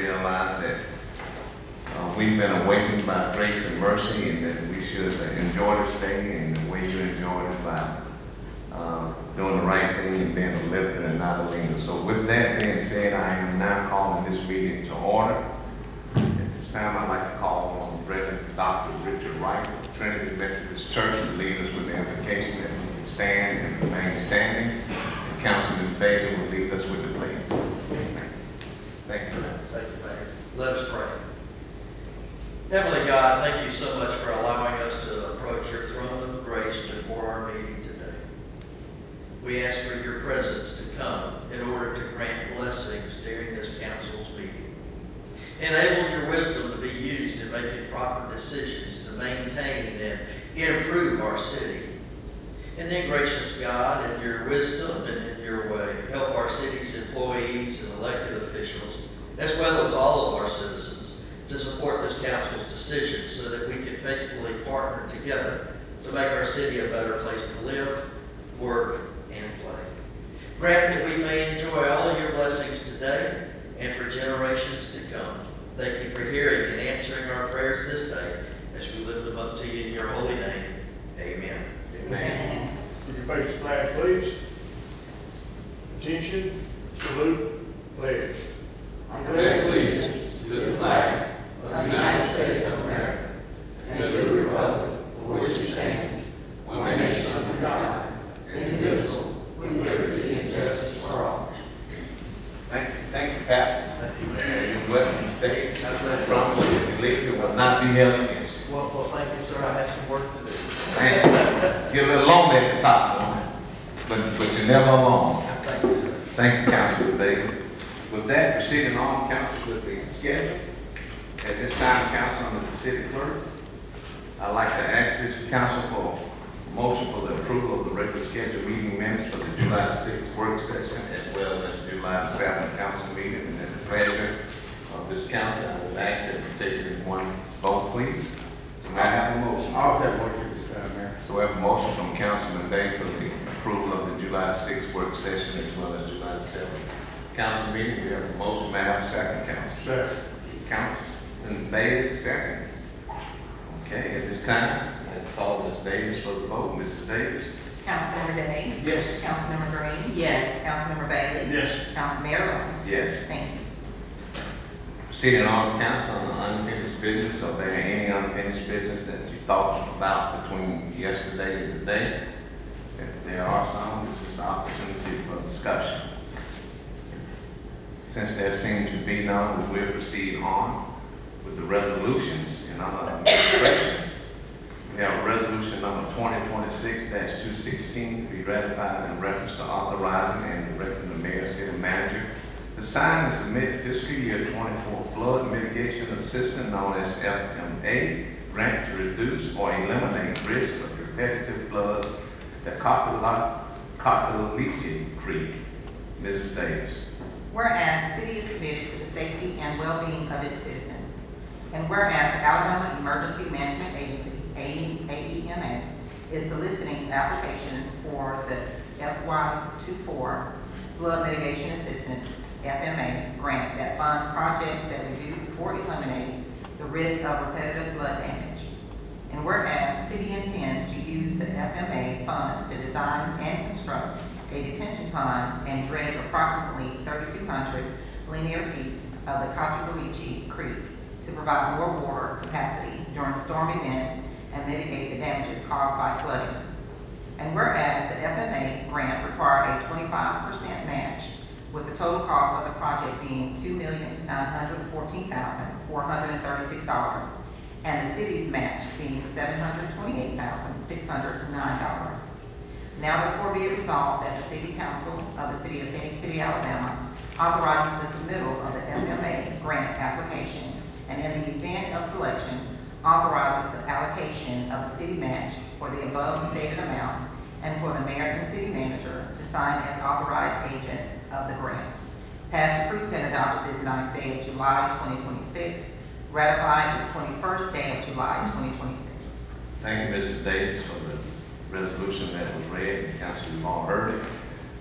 realize that we've been awakened by grace and mercy, and that we should enjoy this day, and the way you enjoy it is by doing the right thing and being a lifter and not a leaner. So with that being said, I am now calling this meeting to order. At this time, I'd like to call on Reverend Dr. Richard Wright of Trinity Methodist Church to lead us with the invocation that we can stand and remain standing. And Councilman Bailey will lead us with the pledge. Thank you for that. Thank you, Mayor. Let us pray. Heavenly God, thank you so much for allowing us to approach your throne of grace before our meeting today. We ask for your presence to come in order to grant blessings during this council's meeting. Enable your wisdom to be used in making proper decisions to maintain and improve our city. And then, gracious God, in your wisdom and in your way, help our city's employees and elected officials, as well as all of our citizens, to support this council's decisions so that we can faithfully partner together to make our city a better place to live, work, and play. Grant that we may enjoy all of your blessings today and for generations to come. Thank you for hearing and answering our prayers this day as we lift them up to you in your holy name. Amen. Amen. Would you face the flag, please? Attention, salute, pledge. I pledge allegiance to the flag of the United States of America and to the republic for which it stands, one nation under God, indivisible, with liberty and justice for all. Thank you, Pastor. You're welcome to stay. I promise you, if you leave, it will not be held against you. Well, thank you, sir. I have some work to do. And you're a little lonely at the top, though, but you're never alone. Thank you, sir. Thank you, Councilman Bailey. With that, proceeding on, council with the schedule. At this time, council, under the city clerk, I'd like to ask this council for a motion for the approval of the regular scheduled meeting minutes for the July 6th work session, as well as July 7th council meeting. And at the pleasure of this council, I would ask that you take this one vote, please. So may I have a motion? I'll have motion this time, Mayor. So we have a motion from Councilman Day for the approval of the July 6th work session, as well as July 7th council meeting. We have a motion. May I have a second, council? Second. Councilman Bailey, second. Okay, at this time, I call Ms. Davis for the vote. Mrs. Davis? Councilmember Day? Yes. Councilmember Green? Yes. Councilmember Bailey? Yes. Mayor? Yes. Thank you. Proceeding on, council, on the unfinished business, are there any unfinished business that you thought about between yesterday and today? If there are some, this is the opportunity for discussion. Since there seems to be none, we will proceed on with the resolutions in our administration. We have resolution number 2026-216 to be ratified in reference to authorizing and directing the mayor and city manager to sign and submit fiscal year 24 flood mitigation assistance, known as FMA, grant to reduce or eliminate risk of repetitive floods at Cockalichi Creek. Mrs. Davis. Whereas the city is committed to the safety and well-being of its citizens, and whereas the Alabama Emergency Management Agency, AEMA, is soliciting applications for the FY24 Flood Mitigation Assistance, FMA, grant that funds projects that reduce or eliminate the risk of repetitive flood damage. And whereas the city intends to use the FMA funds to design and construct a detention pond and dredge approximately 3,200 linear feet of the Cockalichi Creek to provide more water capacity during storm events and mitigate the damages caused by flooding. And whereas the FMA grant required a 25% match, with the total cost of the project being $2,914,436, and the city's match being $728,609. Now therefore be it resolved that the City Council of the City of Phenix City, Alabama authorizes the submittal of the FMA grant application, and in the event of selection, authorizes the allocation of the city match for the above stated amount, and for the mayor and city manager to sign as authorized agents of the grant. Passed, approved, and adopted this 9th day of July 2026, ratified this 21st day of July 2026. Thank you, Mrs. Davis, for the resolution that was read, and council, you've all heard it.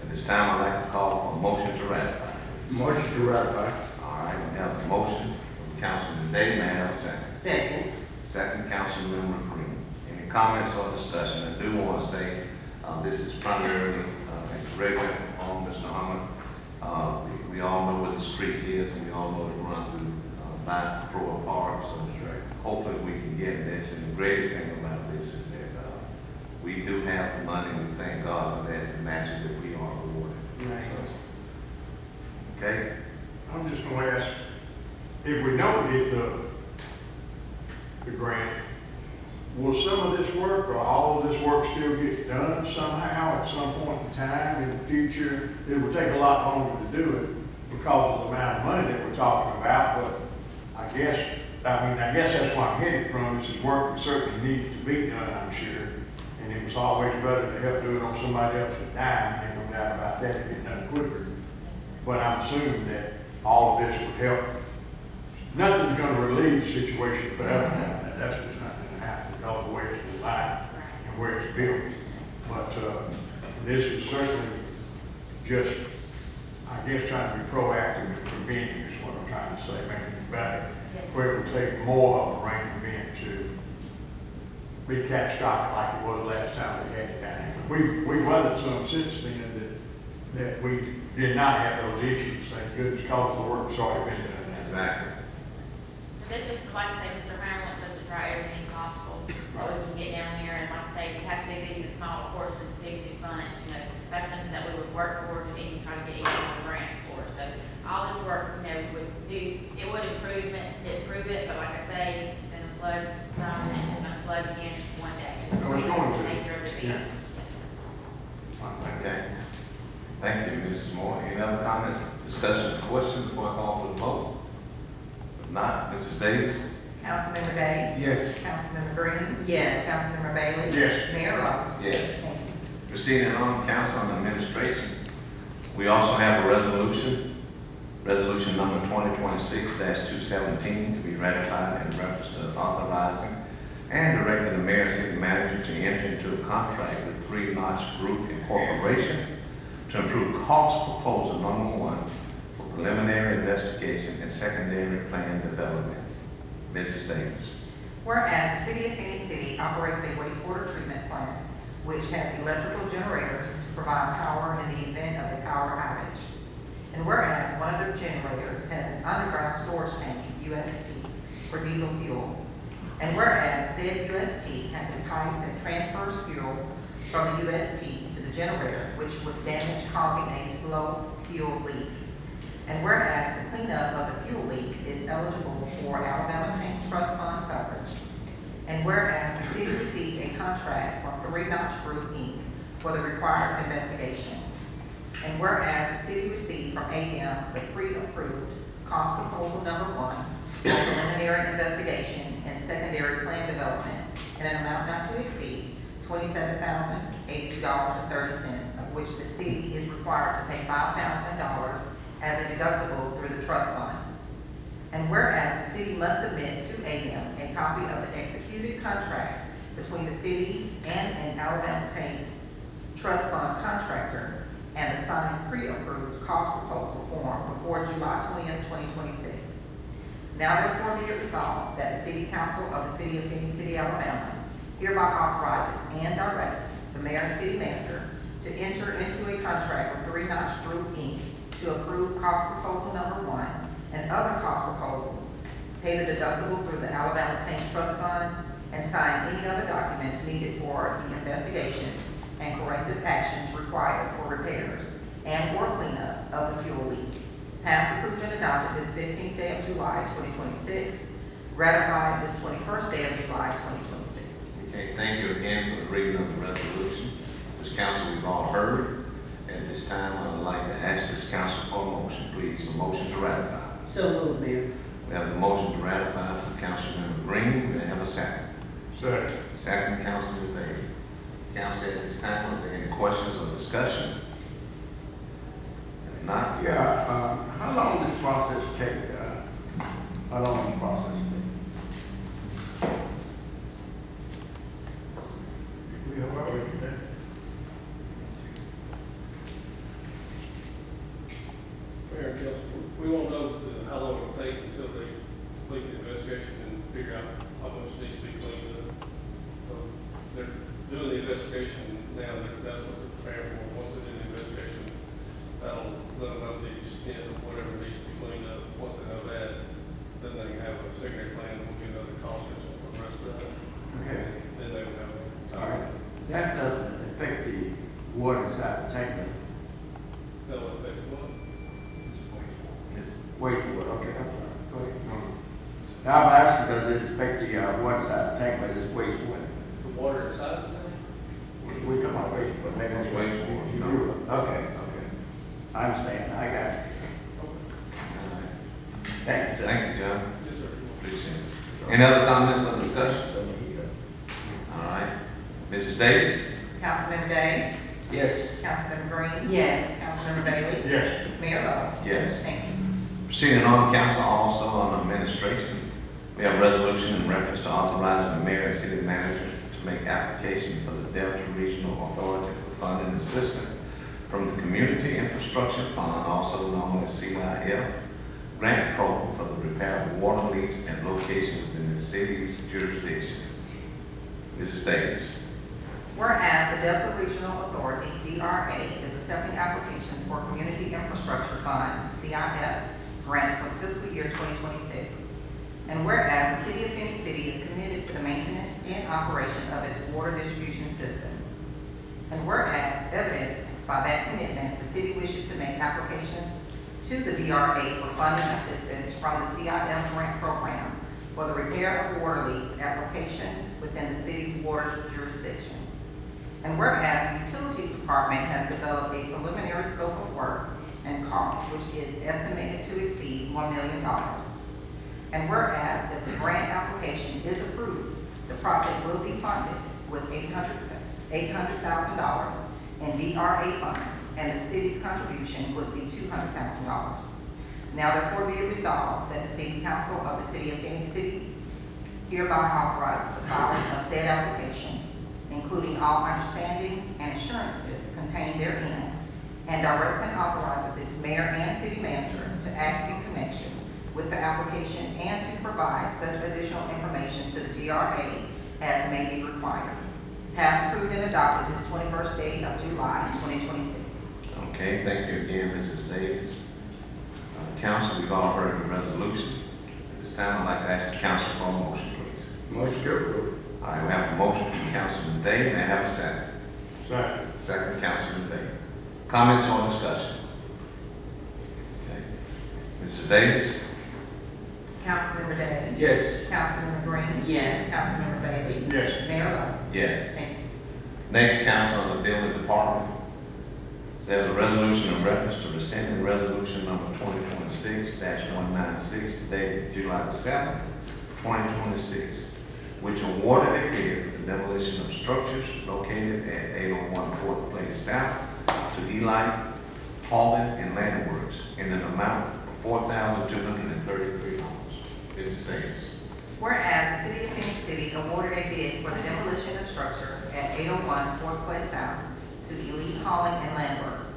At this time, I'd like to call for a motion to ratify. Motion to ratify. All right, we have a motion from Councilman Day, may I have a second? Second. Second, Councilmember Green. Any comments or discussion? I do want to say, this is primarily, a regular on Mr. Hummer. We all know where the street is, and we all know it runs through, by Pro Park, so hopefully we can get this. And the greatest thing about this is that, we do have the money, and we thank God for that, to match it if we are awarded. Right. So, okay? I'm just gonna ask, if we don't get the grant, will some of this work or all of this work still get done somehow at some point in time in the future? It will take a lot longer to do it because of the amount of money that we're talking about, but I guess that's where I'm headed from. This is work that certainly needs to be done, I'm sure. And it was always better to help do it on somebody else's dime, ain't no doubt about that, to get done quicker. But I'm assuming that all of this would help. Nothing's gonna relieve the situation forever. That's just not gonna happen, because of the way it's designed and where it's built. But, this is certainly just, I guess, trying to be proactive and preventing is what I'm trying to say, making it better. Where it would take more of a rain event to be catastrophic like it was last time we had it down here. We weathered some since then that we did not have those issues, thank goodness, because the work has already been done. Exactly. So this is, like I say, Mr. Brown wants us to try everything possible, that we can get down there, and like I say, we have to do these in small portions, big to funds, you know, that's something that we would work toward and even try to get even more grants for. So all this work, you know, would do, it would improve it, but like I say, it's in a flood zone, and it's gonna flood again one day. Oh, it's going to. The nature of the beast. Yeah. Yes, sir. Okay. Thank you, Mrs. Moore. Any other comments, discussion, questions before I call for the vote? If not, Mrs. Davis? Councilmember Day? Yes. Councilmember Green? Yes. Councilmember Bailey? Yes. Mayor Lo? Yes. Thank you. Proceeding on, council and administration. We also have a resolution number 2026-217 to be ratified in reference to authorizing and directing the mayor and city manager to enter into a contract with Three Notch Group Incorporation to improve cost proposal number 1 for preliminary investigation and secondary plan development. Mrs. Davis. Whereas the city of Phenix City operates a wastewater treatment plant which has electrical generators to provide power in the event of a power outage. And whereas one of the generators has an underground storage tank, UST, for diesel fuel. And whereas said UST has a pipe that transfers fuel from the UST to the generator, which was damaged, causing a slow fuel leak. And whereas the cleanup of the fuel leak is eligible for Alabama Tank Trust Fund coverage. And whereas the city received a contract from Three Notch Group, Inc. for the required investigation. And whereas the city received from AM the pre-approved cost proposal number 1 for preliminary investigation and secondary plan development in an amount not to exceed $27,082.30, of which the city is required to pay $5,000 as a deductible through the trust fund. And whereas the city must submit to AM a copy of the executed contract between the city and an Alabama Tank Trust Fund contractor and the signed pre-approved cost proposal form before July 20th, 2026. Now therefore be it resolved that the City Council of the City of Phenix City, Alabama hereby authorizes and directs the mayor and city manager to enter into a contract with Three Notch Group, Inc. to approve cost proposal number 1 and other cost proposals, pay the deductible through the Alabama Tank Trust Fund, and sign any other documents needed for the investigations and corrective actions required for repairs and or cleanup of the fuel leak. Passed, approved, and adopted this 15th day of July, 2026. Ratified this 21st day of July, 2026. Okay, thank you again for the reading of the resolution. This council we've all heard. At this time, I would like to ask this council for a motion, please. A motion to ratify. So moved, Mayor. We have the motion to ratify from Councilmember Green. We have a second. Second. Second, Councilman Bailey. Council, at this time, are there any questions or discussion? If not, Yeah, how long does this process take? How long does the process take? We have already done that. Mayor and Council, we won't know how long it'll take wastewater, okay, I'm sorry, go ahead. Now, I'm asking, does it affect the, water side of the tank, but it's wastewater? The water inside of the tank? We talking about wastewater, maybe. It's wastewater, You no. do it. Okay, okay. I understand, I got it. Thank you, sir. Thank you, John. Yes, sir. Appreciate it. Any other comments or discussion? All right. Mrs. Davis? Councilmember Day? Yes. Councilmember Green? Yes. Councilmember Bailey? Yes. Mayor Lo? Yes. Thank you. Proceeding on, council, also on administration, we have a resolution in reference to authorizing the mayor and city manager to make application for the Delta Regional Authority for funding assistance from the Community Infrastructure Fund, also known as CIF, grant program for the repair of water leaks and locations within the city's jurisdiction. Mrs. Davis. Whereas the Delta Regional Authority, DRA, is accepting applications for Community Infrastructure Fund, CIF, grants for the fiscal year 2026. And whereas the City of Phenix City is committed to the maintenance and operation of its water distribution system. And whereas evidenced by that commitment, the city wishes to make applications to the DRA for funding assistance from the CIF grant program for the repair of water leaks at locations within the city's water jurisdiction. And whereas the Utilities Department has developed a preliminary scope of work and cost, which is estimated to exceed $1 million. And whereas if the grant application is approved, the project will be funded with $800,000 in DRA funds, and the city's contribution would be $200,000. Now therefore be it resolved that the City Council of the City of Phenix City hereby authorizes the filing of said application, including all understandings and assurances contained therein, and directs and authorizes its mayor and city manager to act in connection with the application and to provide such additional information to the DRA as may be required. Passed, approved, and adopted this 21st day of July, 2026. Okay, thank you again, Mrs. Davis. Council, we've all heard the resolution. At this time, I'd like to ask the council for a motion, please. Motion to approve. All right, we have a motion from Councilman Day. May I have a second? Second. Second, Councilman Day. Comments or discussion? Okay. Mrs. Davis? Councilmember Day? Yes. Councilmember Green? Yes. Councilmember Bailey? Yes. Mayor Lo? Yes. Thank you. Next, council on the building department. There's a resolution in reference to rescinding resolution number 2026-196 dated July the 7th, 2026, which awarded a bid for the demolition of structures located at 801 4th Place South to Eli Hauling and Land Works in an amount of $4,233. Mrs. Davis. Whereas the City of Phenix City awarded a bid for the demolition of structure at 801 4th Place South to Elite Hauling and Land Works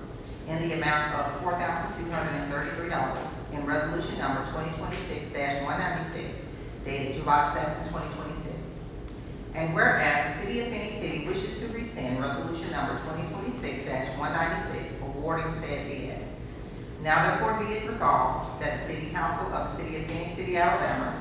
in the amount of $4,233 in resolution number 2026-196 dated July 7, 2026. And whereas the City of Phenix City wishes to rescind resolution number 2026-196 awarding said bid. Now therefore be it resolved that the City Council of the City of Phenix City, Alabama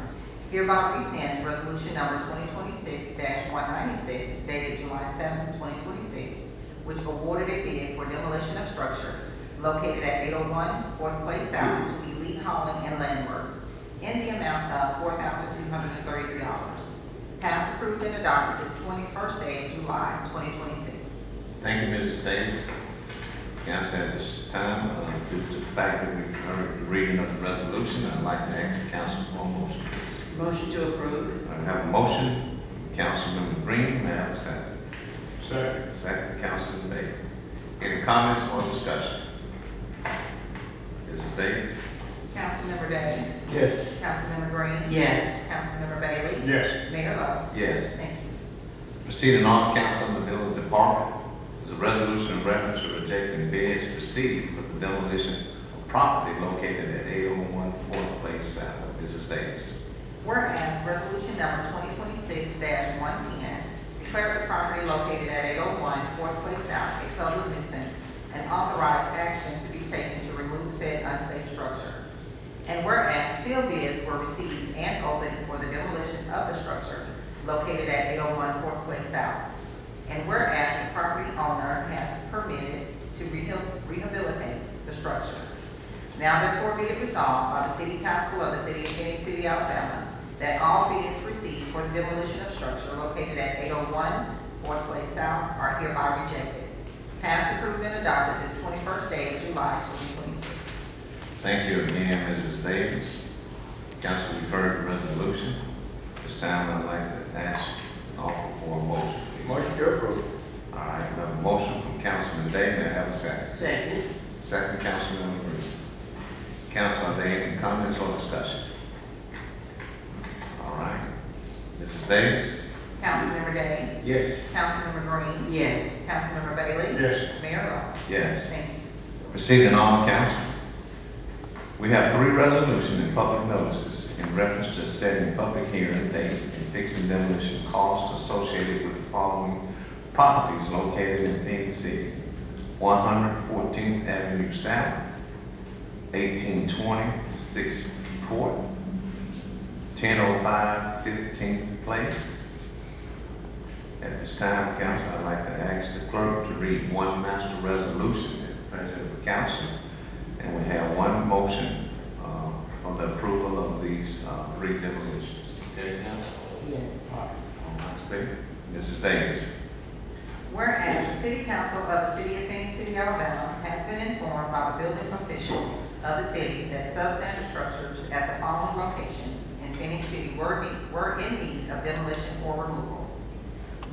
hereby rescinds resolution number 2026-196 dated July 7, 2026, which awarded a bid for demolition of structure located at 801 4th Place South to Elite Hauling and Land Works in the amount of $4,233. Passed, approved, and adopted this 21st day of July, 2026. Thank you, Mrs. Davis. Council, at this time, due to the fact that we've heard the reading of the resolution, I'd like to ask the council for a motion. Motion to approve. I have a motion, Councilmember Green, may I have a second? Second. Second, Councilman Bailey. Any comments or discussion? Mrs. Davis? Councilmember Day? Yes. Councilmember Green? Yes. Councilmember Bailey? Yes. Mayor Lo? Yes. Thank you. Proceeding on, council in the building department, is a resolution in reference to rejecting bids received for the demolition of property located at 801 4th Place South. Mrs. Davis. Whereas resolution number 2026-110 declared the property located at 801 4th Place South a public nuisance and authorized action to be taken to remove said unsafe structure. And whereas sealed bids were received and opened for the demolition of the structure located at 801 4th Place South. And whereas the property owner has permitted to rehabilitate the structure. Now therefore be it resolved by the City Council of the City of Phoenix City, Alabama, that all bids received for the demolition of structure located at 801 Fourth Place South are hereby rejected. Passed, approved, and adopted this 21st day of July, 2026. Thank you again, Mrs. Davis. Council, you've heard the resolution. This time I'd like to ask and offer for a motion, please. Motion to approve. All right, we have a motion from Councilman Day. May I have a second? Second. Second, Councilman Green. Council, are there any comments or discussion? All right. Mrs. Davis? Councilmember Day? Yes. Councilmember Green? Yes. Councilmember Bailey? Yes. Mayor Lo? Yes. Thank you. Receiving all council. We have 3 resolutions and public notices in reference to setting public hearing dates and fixing demolition costs associated with the following properties located in Phoenix City: 114th Avenue South, 1820 6th Court, 1005 15th Place. At this time, council, I'd like to ask the clerk to read one master resolution as president of the council, and we have one motion on the approval of these 3 demolitions. Okay, council? Yes. All right, speak. Mrs. Davis. Whereas the City Council of the City of Phoenix City, Alabama has been informed by the building official of the city that substandard structures at the following locations in Phoenix City were in need of demolition or removal.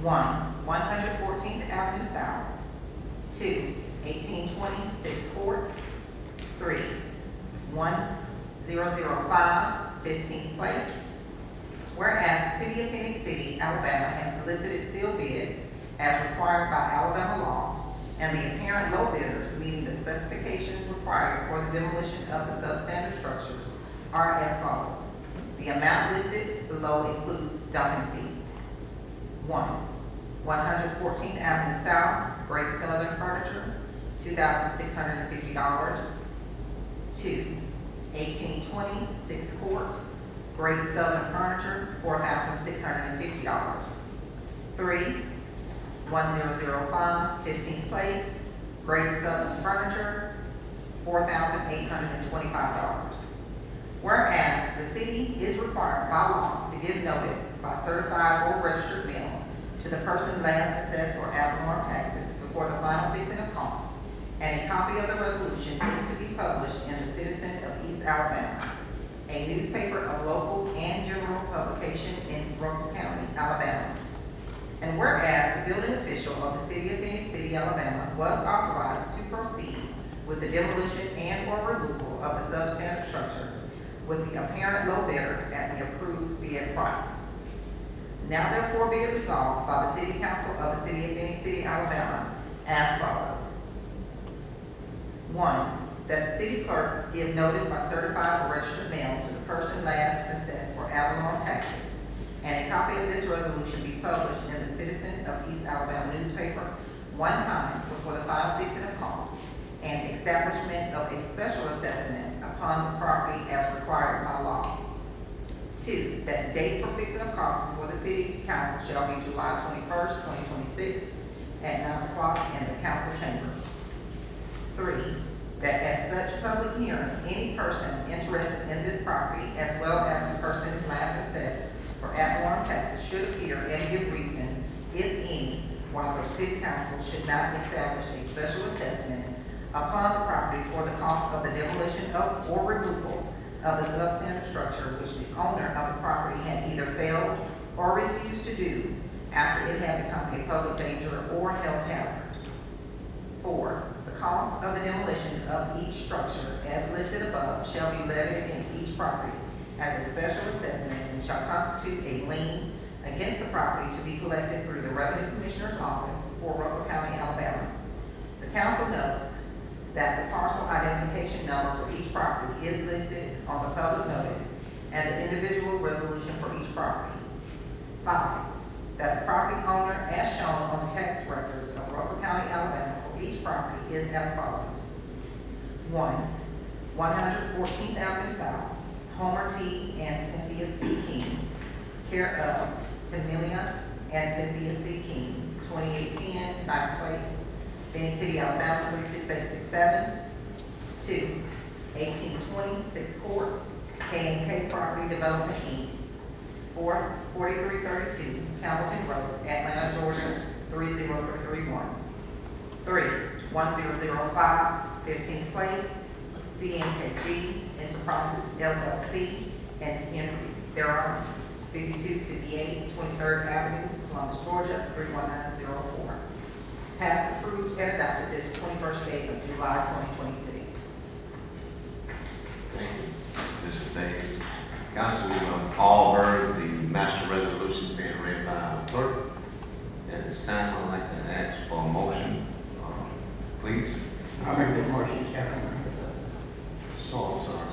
1, 114th Avenue South. 2, 1820 6th Court. 3, 1005 15th Place. Whereas the City of Phoenix City, Alabama has solicited sealed bids as required by Alabama law, and the apparent low bidders meeting the specifications required for the demolition of the substandard structures are as follows. The amount listed below includes dumping fees. 1, 114th Avenue South, Great Southern Furniture, $2,650. 2, 1820 6th Court, Great Southern Furniture, $4,650. 3, 1005 15th Place, Great Southern Furniture, $4,825. Whereas the city is required by law to give notice by certified or registered mail to the person last assessed for abnormal taxes before the final fixing of costs, and a copy of the resolution is to be published in the Citizen of East Alabama, a newspaper of local and general publication in Russell County, Alabama. And whereas the building official of the City of Phoenix City, Alabama was authorized to proceed with the demolition and or removal of the substandard structure with the apparent low bidder at the approved bid price. Now therefore be it resolved by the City Council of the City of Phoenix City, Alabama as follows. 1, that the city clerk give notice by certified or registered mail to the person last assessed for abnormal taxes, and a copy of this resolution be published in the Citizen of East Alabama newspaper one time before the final fixing of costs and establishment of a special assessment upon the property as required by law. 2, that the date for fixing of costs before the City Council shall be July 21st, 2026 at 9 o'clock in the council chambers. 3, that at such public hearing, any person interested in this property, as well as the person last assessed for abnormal taxes, should appear and give reason, if any, why the City Council should not establish a special assessment upon the property for the cost of the demolition of or removal of the substandard structure which the owner of the property had either failed or refused to do after it had become a public danger or health hazard. 4, the cost of the demolition of each structure as listed above shall be levied against each property as a special assessment and shall constitute a lien against the property to be collected through the Revenue Commissioner's Office for Russell County, Alabama. The council notes that the parcel identification number for each property is listed on the public notice and the individual resolution for each property. 5, that the property owner as shown on the tax records of Russell County, Alabama for each property is as follows. 1, 114th Avenue South, Homer T. and Cynthia C. King, care of Tamilia and Cynthia C. King, 2810 9th Place, Phoenix City, Alabama 36867. 2, 1820 Sixth Court, K&K Property Development, Inc., 4332 Hamilton Road, Atlanta, Georgia, 30331. 3, 1005 15th Place, CNKG Enterprises LLC, and Henry Theron, 5258 23rd Avenue, Columbus, Georgia, 31904. Passed, approved, and adopted this 21st day of July 2026. Thank you, Mrs. Davis. Council, we've all heard the master resolution being read by our clerk. At this time, I'd like to ask for a motion, please. I make that motion, Captain. So, I'm sorry.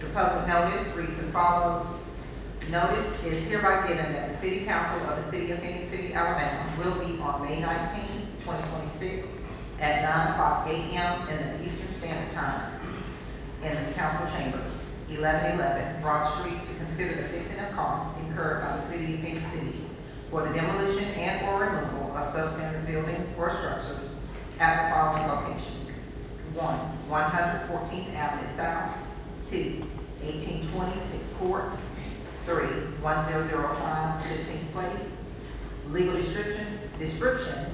The public notice reads as follows. Notice is hereby given that the City Council of the City of Phoenix City, Alabama will be on May 19, 2026 at 9:00 a.m. in the Eastern Standard Time in the council chambers, 1111 Broad Street, to consider the fixing of costs incurred by the City of Phoenix City for the demolition and or removal of substandard buildings or structures at the following locations. 1, 114th Avenue South. 2, 1820 Sixth Court. 3, 1005 15th Place. Legal description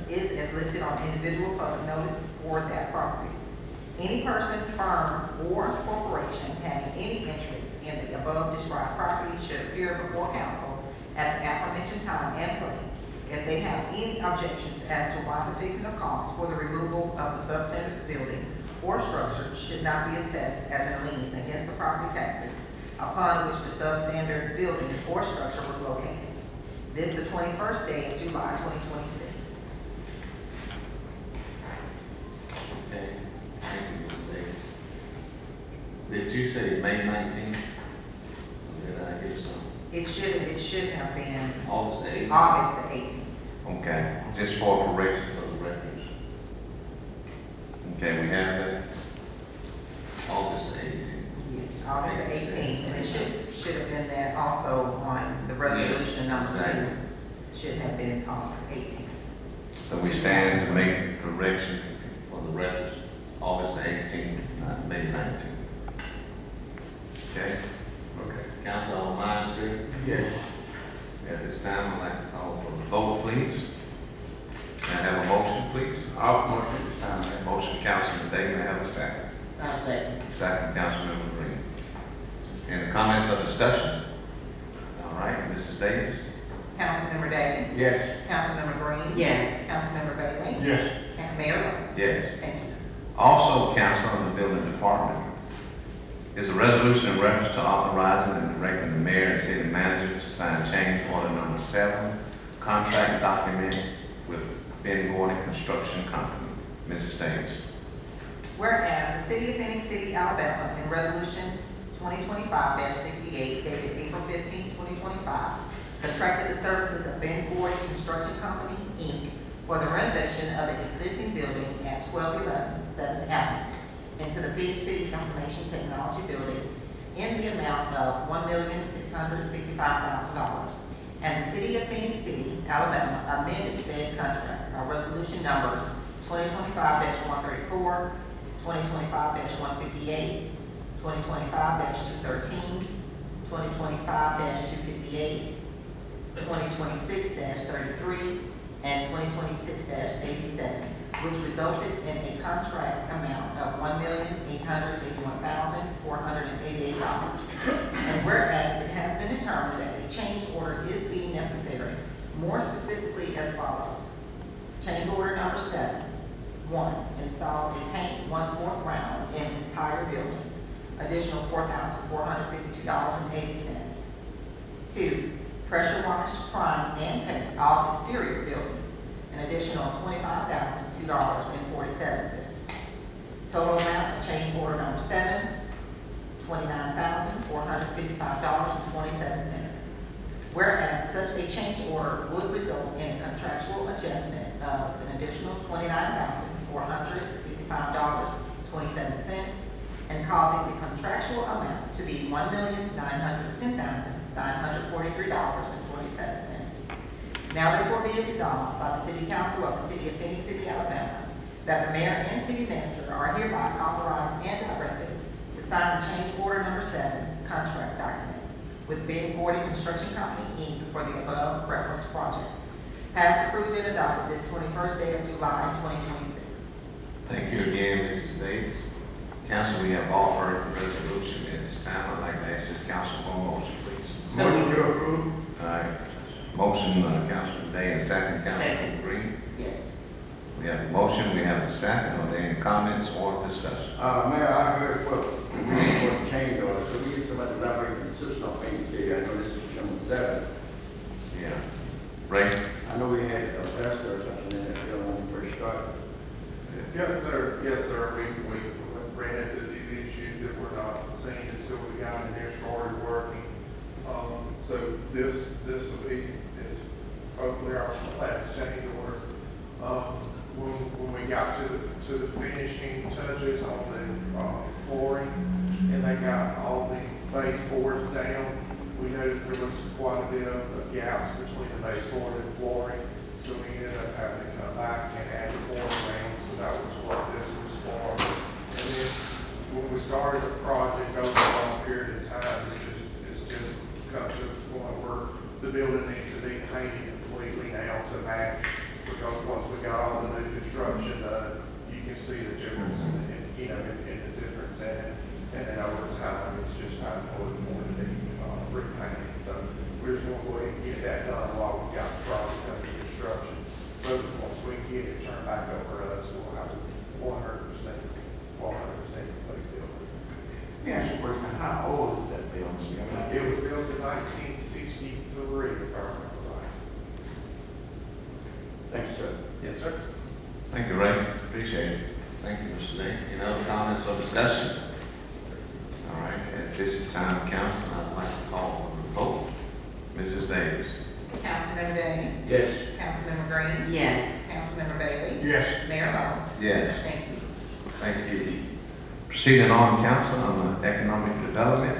is as listed on individual public notice for that property. Any person, firm, or corporation having any interest in the above described property should appear before council at the aforementioned time and place if they have any objections as to why the fixing of costs for the removal of the substandard building or structure should not be assessed as a lien against the property taxes upon which the substandard building or structure was located. This is the 21st day of July 2026. Okay, thank you, Mrs. Davis. Did you say May 19th? Did I get some? It should have been August 8th? August the 18th. Okay, just for correction for the records. Okay, we have that. August 18th. August the 18th, and it should have been that also on the resolution number 2. Should have been August 18th. So we stand to make correction for the records, August the 18th, not May 19th. Okay? Okay. Council, all minds clear? Yes. At this time, I'd like to call for the vote, please. May I have a motion, please? I'll motion this time. Motion, Councilman Day, may I have a second? I'll second. Second, Councilmember Green. Any comments or discussion? All right, Mrs. Davis? Councilmember Day? Yes. Councilmember Green? Yes. Councilmember Bailey? Yes. And Mayor? Yes. Thank you. Also, council in the building department is a resolution in reference to authorizing and directing the mayor and city manager to sign change order number 7, contract document with Ben Gordon Construction Company. Mrs. Davis. Whereas the City of Phoenix City, Alabama, in Resolution 2025-68 dated April 15, 2025, contracted the services of Ben Gordon Construction Company, Inc. for the renovation of the existing building at 1211 7th Avenue into the Phoenix City Information Technology Building in the amount of $1,665,000. And the City of Phoenix City, Alabama, amended said contract by resolution numbers 2025-134, 2025-158, 2025-213, 2025-258, 2026-33, and 2026-87, which resulted in a contract amount of $1,881,488. And whereas it has been determined that a change order is deemed necessary, more specifically as follows. Change order number 7. 1, install a paint 1/4 round in entire building, additional $4,452.80. 2, pressure wash, prime, and paint all exterior building, an additional $25,002.47. Total amount of change order number 7, $29,455.27. Whereas such a change order would result in a contractual adjustment of an additional $29,455.27 and causing the contractual amount to be $1,910,943.27. Now therefore be it resolved by the City Council of the City of Phoenix City, Alabama, that the mayor and city manager are hereby authorized and directed to sign the change order number 7 contract documents with Big Forty Construction Company, Inc. for the above reference project. Passed, approved, and adopted this 21st day of July, 2026. Thank you again, Mrs. Davis. Council, we have all heard the resolution. At this time, I'd like to ask this council for a motion, please. Motion to approve. All right. Motion, Councilman Day, and second, Councilman Green. Yes. We have a motion, we have a second. Are there any comments or discussion? Mayor, I heard what change order, so we get somebody to elaborate the system of Phoenix here. I know this is number 7. Yeah. Ray? I know we had a pastor or something in that bill when we first started. Yes, sir. Yes, sir. We ran into the issues that were not seen until we got in there, started working. So this will be, is hopefully our last change order. When we got to the finishing touches on the flooring, and they got all the baseboards down, we noticed there was quite a bit of gaps between the baseboard and flooring. So we ended up having to come back and add the flooring down. So that was what this was for. And then when we started the project over a long period of time, it's just come to the point where the building needs to be painted completely now to match. Because once we got all the new construction done, you can see the difference in the difference in it. And then over time, it's just time for it more to be repainted. So we're just going to go ahead and get that done while we've got the project under construction. So once we get it turned back over to us, we'll have 100% complete building. Let me ask you a question. How old is that building? It was built in 1963, if I remember right. Thank you, sir. Yes, sir. Thank you, Ray. Appreciate it. Thank you, Mr. Day. Any other comments or discussion? All right, at this time, council, I'd like to call for the vote. Mrs. Davis? Councilmember Day? Yes. Councilmember Green? Yes. Councilmember Bailey? Yes. Mayor Lo? Yes. Thank you. Thank you. Proceeding on, council, on economic development.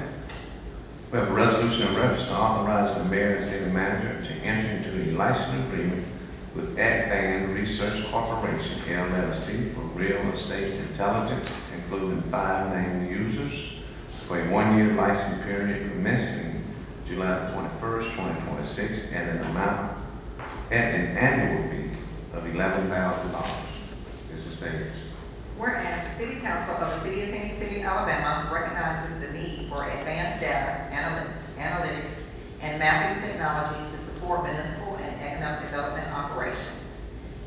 We have a resolution in reference to authorizing the mayor and city manager to enter into a license agreement with Advan Research Corporation, LLC, for real estate intelligence, including 5 named users, for a 1-year license period commencing July 21st, 2026, at an annual fee of $11,000. Mrs. Davis. Whereas the City Council of the City of Phoenix City, Alabama recognizes the need for advanced data, analytics, and mapping technology to support municipal and economic development operations.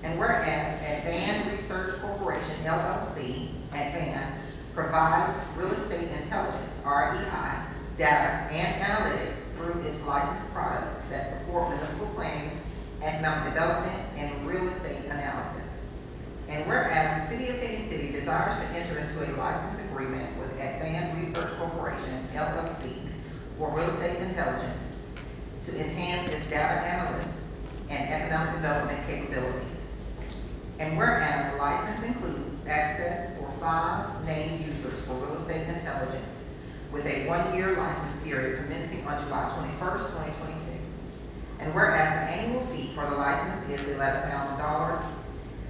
And whereas Advan Research Corporation, LLC, Advan, provides real estate intelligence, REI, data and analytics through its licensed products that support municipal planning, economic development, and real estate analysis. And whereas the City of Phoenix City desires to enter into a license agreement with Advan Research Corporation, LLC, for real estate intelligence to enhance its data analysis and economic development capabilities. And whereas the license includes access for 5 named users for real estate intelligence with a 1-year license period commencing on July 21st, 2026. And whereas the annual fee for the license is $11,000.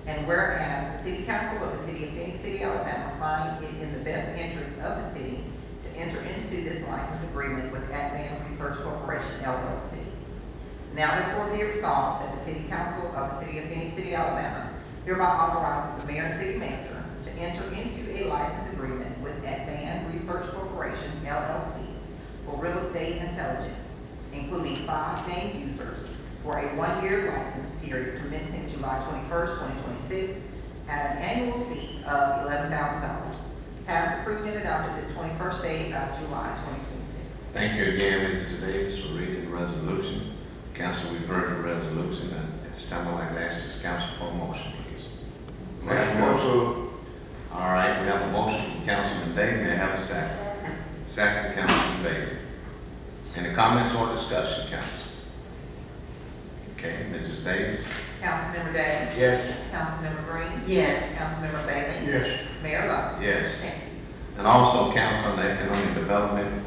And whereas the City Council of the City of Phoenix City, Alabama find it in the best interest of the city to enter into this license agreement with Advan Research Corporation, LLC. Now therefore be it resolved that the City Council of the City of Phoenix City, Alabama hereby authorizes the mayor and city manager to enter into a license agreement with Advan Research Corporation, LLC, for real estate intelligence, including 5 named users for a 1-year license period commencing July 21st, 2026, at an annual fee of $11,000. Passed, approved, and adopted this 21st day of July 2026. Thank you again, Mrs. Davis, for reading the resolution. Council, we've heard the resolution, and at this time I'd like to ask this council for a motion, please. Motion. All right, we have a motion from Councilman Day. May I have a second? Second, Councilman Bailey. Any comments or discussion, council? Okay, Mrs. Davis? Councilmember Day? Yes. Councilmember Green? Yes. Councilmember Bailey? Yes. Mayor Lo? Yes. Thank you. And also, council on economic development,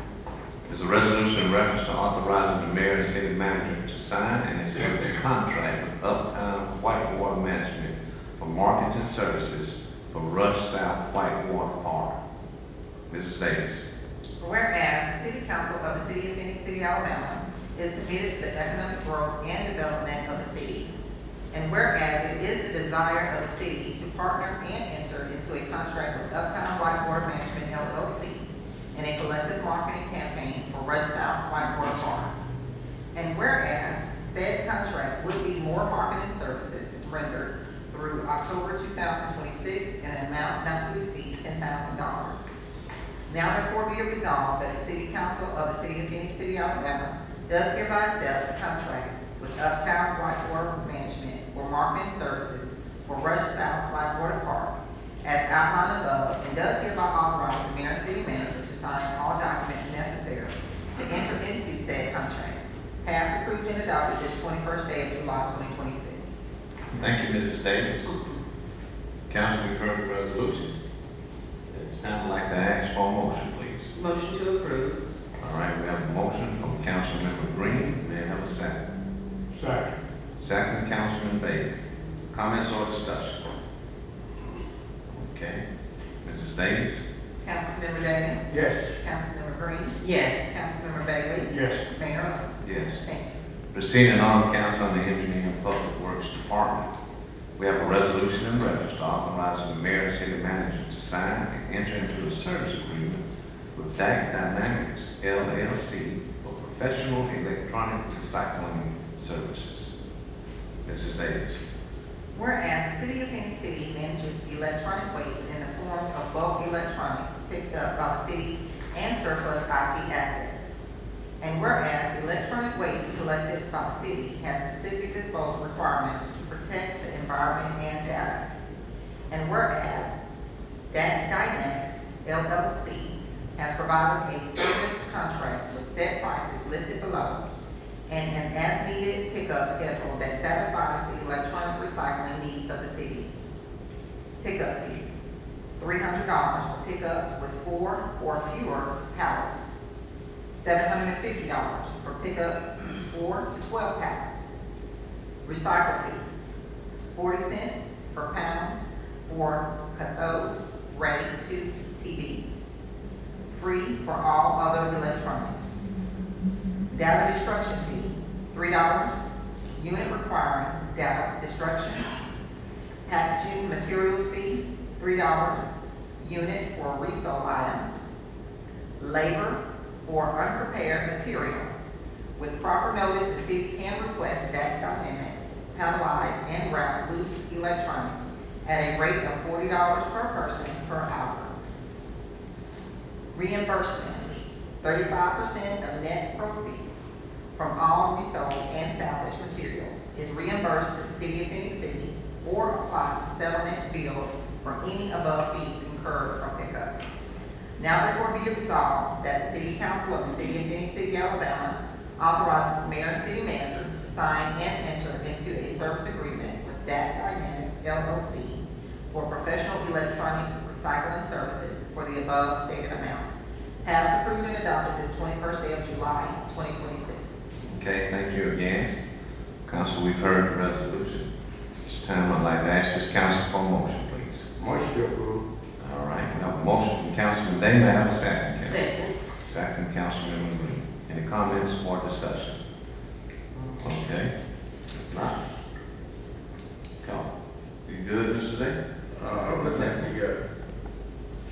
is a resolution in reference to authorizing the mayor and city manager to sign and accept a contract with Uptown Whitewater Management for marketing services for Rush South Whitewater Park. Mrs. Davis. Whereas the City Council of the City of Phoenix City, Alabama is committed to the economic growth and development of the city. And whereas it is the desire of the city to partner and enter into a contract with Uptown Whitewater Management LLC in a collective marketing campaign for Rush South Whitewater Park. And whereas said contract would be more marketing services rendered through October 2026 in an amount not to exceed $10,000. Now therefore be it resolved that the City Council of the City of Phoenix City, Alabama does hereby accept the contract with Uptown Whitewater Management for marketing services for Rush South Whitewater Park as outlined above, and does hereby authorize the mayor and city manager to sign all documents necessary to enter into said contract. Passed, approved, and adopted this 21st day of July 2026. Thank you, Mrs. Davis. Council, we've heard the resolution. It's time I'd like to ask for a motion, please. Motion to approve. All right, we have a motion from Councilmember Green. May I have a second? Second. Second, Councilman Bailey. Comments or discussion? Okay. Mrs. Davis? Councilmember Day? Yes. Councilmember Green? Yes. Councilmember Bailey? Yes. Mayor Lo? Yes. Thank you. Proceeding on, Council on the Engineering and Public Works Department. We have a resolution in reference to authorizing the mayor and city manager to sign and enter into a service agreement with DAC Dynamics LLC for professional electronic recycling services. Mrs. Davis. Whereas the City of Phoenix City manages electronic waste in the forms of bulk electronics picked up by the city and surplus IT assets. And whereas electronic waste collected by the city has specific disposal requirements to protect the environment and data. And whereas DAC Dynamics LLC has provided a service contract with set prices listed below and an as-needed pickup schedule that satisfies the electronic recycling needs of the city. Pickup fee, $300 for pickups with 4 or fewer pallets. $750 for pickups 4 to 12 pallets. Recycle fee, 40 cents per pound for cathode ray tube TVs. Free for all other electronics. Data destruction fee, $3. Unit requiring data destruction. Packaging materials fee, $3. Unit for resold items. Labor for unprepared material. With proper notice, the city can request DAC Dynamics panelize and wrap loose electronics at a rate of $40 per person per hour. Reimbursement, 35% of net proceeds from all resold and salvaged materials is reimbursed to the City of Phoenix City or applied to settlement billed for any above fees incurred from pickup. Now therefore be it resolved that the City Council of the City of Phoenix City, Alabama authorizes the mayor and city manager to sign and enter into a service agreement with DAC Dynamics LLC for professional electronic recycling services for the above stated amount. Passed, approved, and adopted this 21st day of July, 2026. Okay, thank you again. Council, we've heard the resolution. This time I'd like to ask this council for a motion, please. Motion to approve. All right, we have a motion from Councilman Day. May I have a second? Council? Second. Second, Councilman Green. Any comments or discussion? Okay. If not. Come. You good, Mr. Day? I'm looking at the,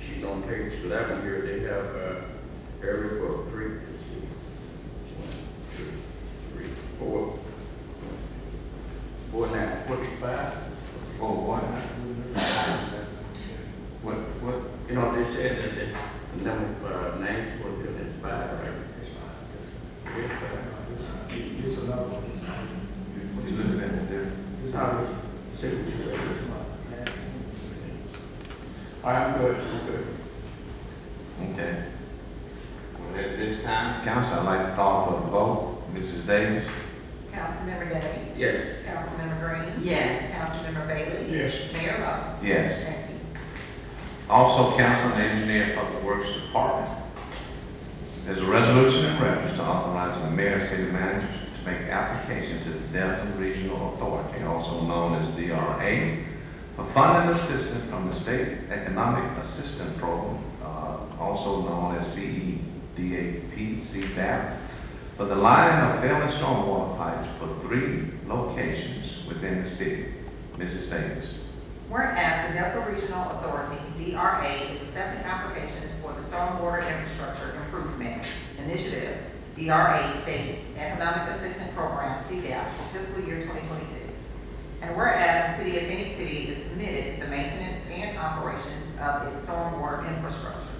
sheet on page 11 here, they have, area for 3, 1, 2, 3, 4, 4 now, 45. For what? What? You know, they said that the number of names was good as 5, right? Yes, 5. It's another one. What you looking at there? I was signature. I'm good, I'm good. Okay. Well, at this time, council, I'd like to call for the vote. Mrs. Davis? Councilmember Day? Yes. Councilmember Green? Yes. Councilmember Bailey? Yes. Mayor Lo? Yes. Thank you. Also, council and engineer and public works department. There's a resolution in reference to authorizing the mayor and city manager to make application to the Delta Regional Authority, also known as DRA, for funding assistance from the State Economic Assistance Program, also known as CEDAP, CDAP, for the lining of failing stormwater pipes for 3 locations within the city. Mrs. Davis. Whereas the Delta Regional Authority, DRA, is accepting applications for the Stormwater Infrastructure Improvement Initiative, DRA State's Economic Assistance Program, CDAP, for fiscal year 2026. And whereas the City of Phoenix City is committed to the maintenance and operations of its stormwater infrastructure.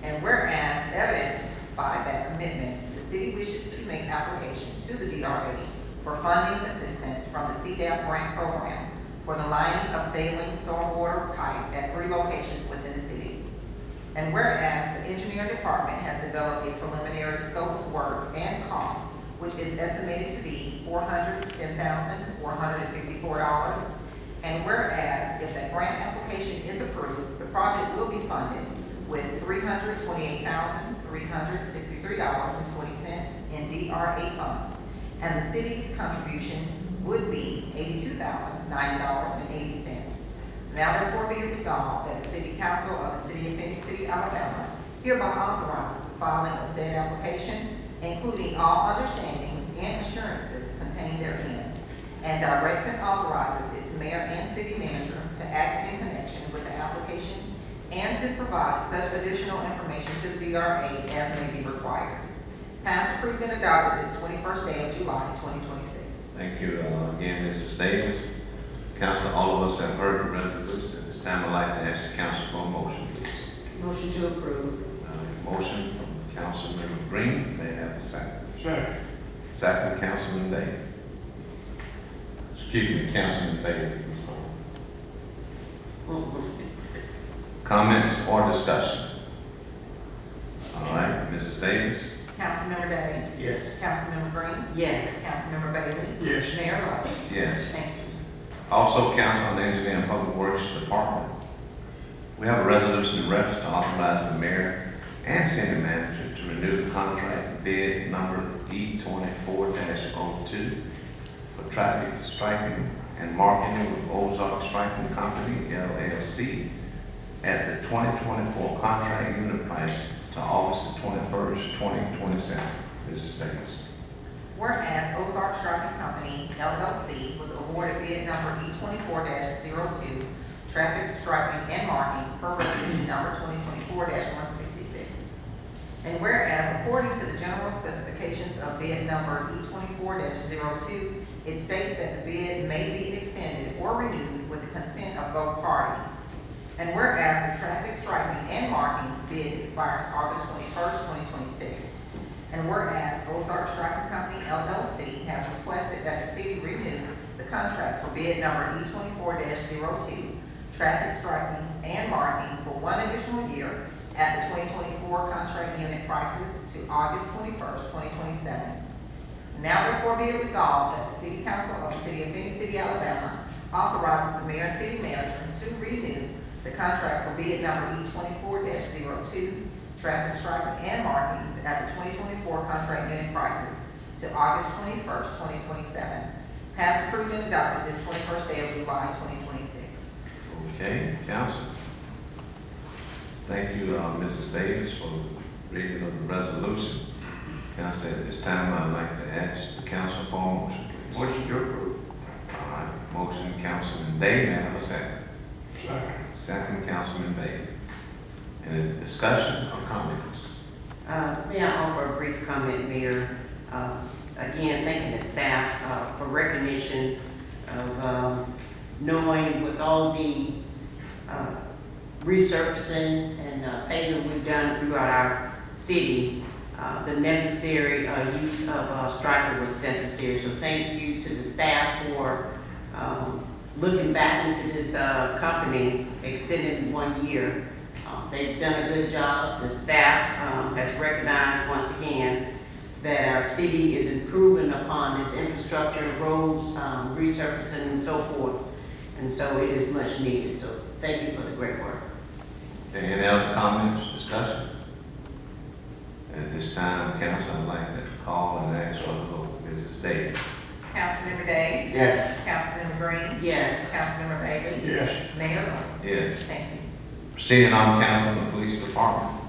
And whereas evidenced by that commitment, the city wishes to make application to the DRA for funding assistance from the CDAP grant program for the lining of failing stormwater pipe at 3 locations within the city. And whereas the engineering department has developed a preliminary scope of work and cost, which is estimated to be $410,454. And whereas if that grant application is approved, the project will be funded with $328,363.20 in DRA funds, and the city's contribution would be $82,090.80. Now therefore be it resolved that the City Council of the City of Phoenix City, Alabama hereby authorizes the filing of said application, including all understandings and assurances contained therein, and directs and authorizes its mayor and city manager to act in connection with the application and to provide such additional information to the DRA as may be required. Passed, approved, and adopted this 21st day of July, 2026. Thank you again, Mrs. Davis. Council, all of us have heard the resolution. At this time, I'd like to ask the council for a motion, please. Motion to approve. Motion from Councilmember Green. May I have a second? Second. Second, Councilman Davis. Excuse me, Councilman Davis. Comments or discussion? All right, Mrs. Davis. Councilmember Day? Yes. Councilmember Green? Yes. Councilmember Bailey? Yes. Mayor Lo? Yes. Thank you. Also, Council on the Engineering and Public Works Department. We have a resolution in reference to authorize the mayor and city manager to renew the contract bid number E24-02 for traffic striping and marketing with Ozark Striping Company, LLC, at the 2024 contract unit price to August 21st, 2027. Mrs. Davis. Whereas Ozark Striping Company, LLC, was awarded bid number E24-02, traffic striping and markings per resolution number 2024-166. And whereas according to the general specifications of bid number E24-02, it states that the bid may be extended or renewed with the consent of both parties. And whereas the traffic striping and markings bid expires August 21st, 2026. And whereas Ozark Striping Company, LLC, has requested that the city renew the contract for bid number E24-02, traffic striping and markings for 1 additional year at the 2024 contract unit prices to August 21st, 2027. Now therefore be it resolved that the City Council of the City of Phoenix City, Alabama authorizes the mayor and city manager to renew the contract for bid number E24-02, traffic striping and markings at the 2024 contract unit prices to August 21st, 2027. Passed, approved, and adopted this 21st day of July, 2026. Okay, Council. Thank you, Mrs. Davis, for reading of the resolution. Council, at this time, I'd like to ask the council for a motion, please. Motion to approve. All right, motion, Councilman Day, may I have a second? Second. Second, Councilman Bailey. Any discussion or comments? May I offer a brief comment, Mayor? Again, thanking the staff for recognition of knowing with all the resurfacing and paving we've done throughout our city, the necessary use of striper was necessary. So thank you to the staff for looking back into this company, extended 1 year. They've done a good job. The staff has recognized once again that our city is improving upon this infrastructure, roads, resurfacing, and so forth. And so it is much needed. So thank you for the great work. Okay, any other comments, discussion? At this time, council, I'd like to call and ask for the vote. Mrs. Davis. Councilmember Day? Yes. Councilmember Councilmember Green? Yes. Councilmember Bailey? Yes. Mayor Lo? Yes. Thank you. Proceeding on council and the police department.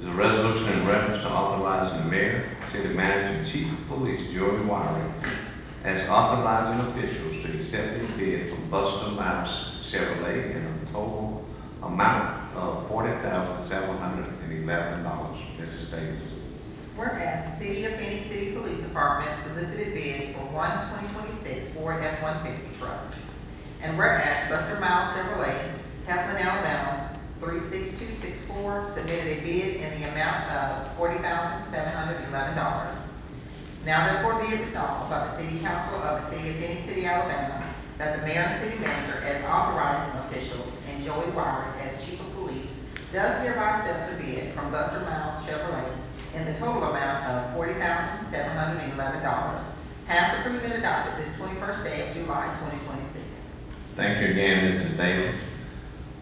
Is a resolution in reference to authorizing the mayor, city manager, and chief of police, Joey Wiring, as authorizing officials to accept a bid from Buster Mouse Chevrolet in a total amount of $40,711. Mrs. Davis. Whereas the City of Phoenix City Police Department solicited bids for one 2026 Ford F-150 truck. And whereas Buster Miles Chevrolet, Heflin, Alabama, 36264, submitted a bid in the amount of $40,711. Now therefore be it resolved by the City Council of the City of Phoenix City, Alabama, that the mayor and city manager as authorizing officials and Joey Wyrick as chief of police does hereby accept the bid from Buster Miles Chevrolet in the total amount of $40,711. Passed, approved, and adopted this 21st day of July, 2026. Thank you again, Mrs. Davis.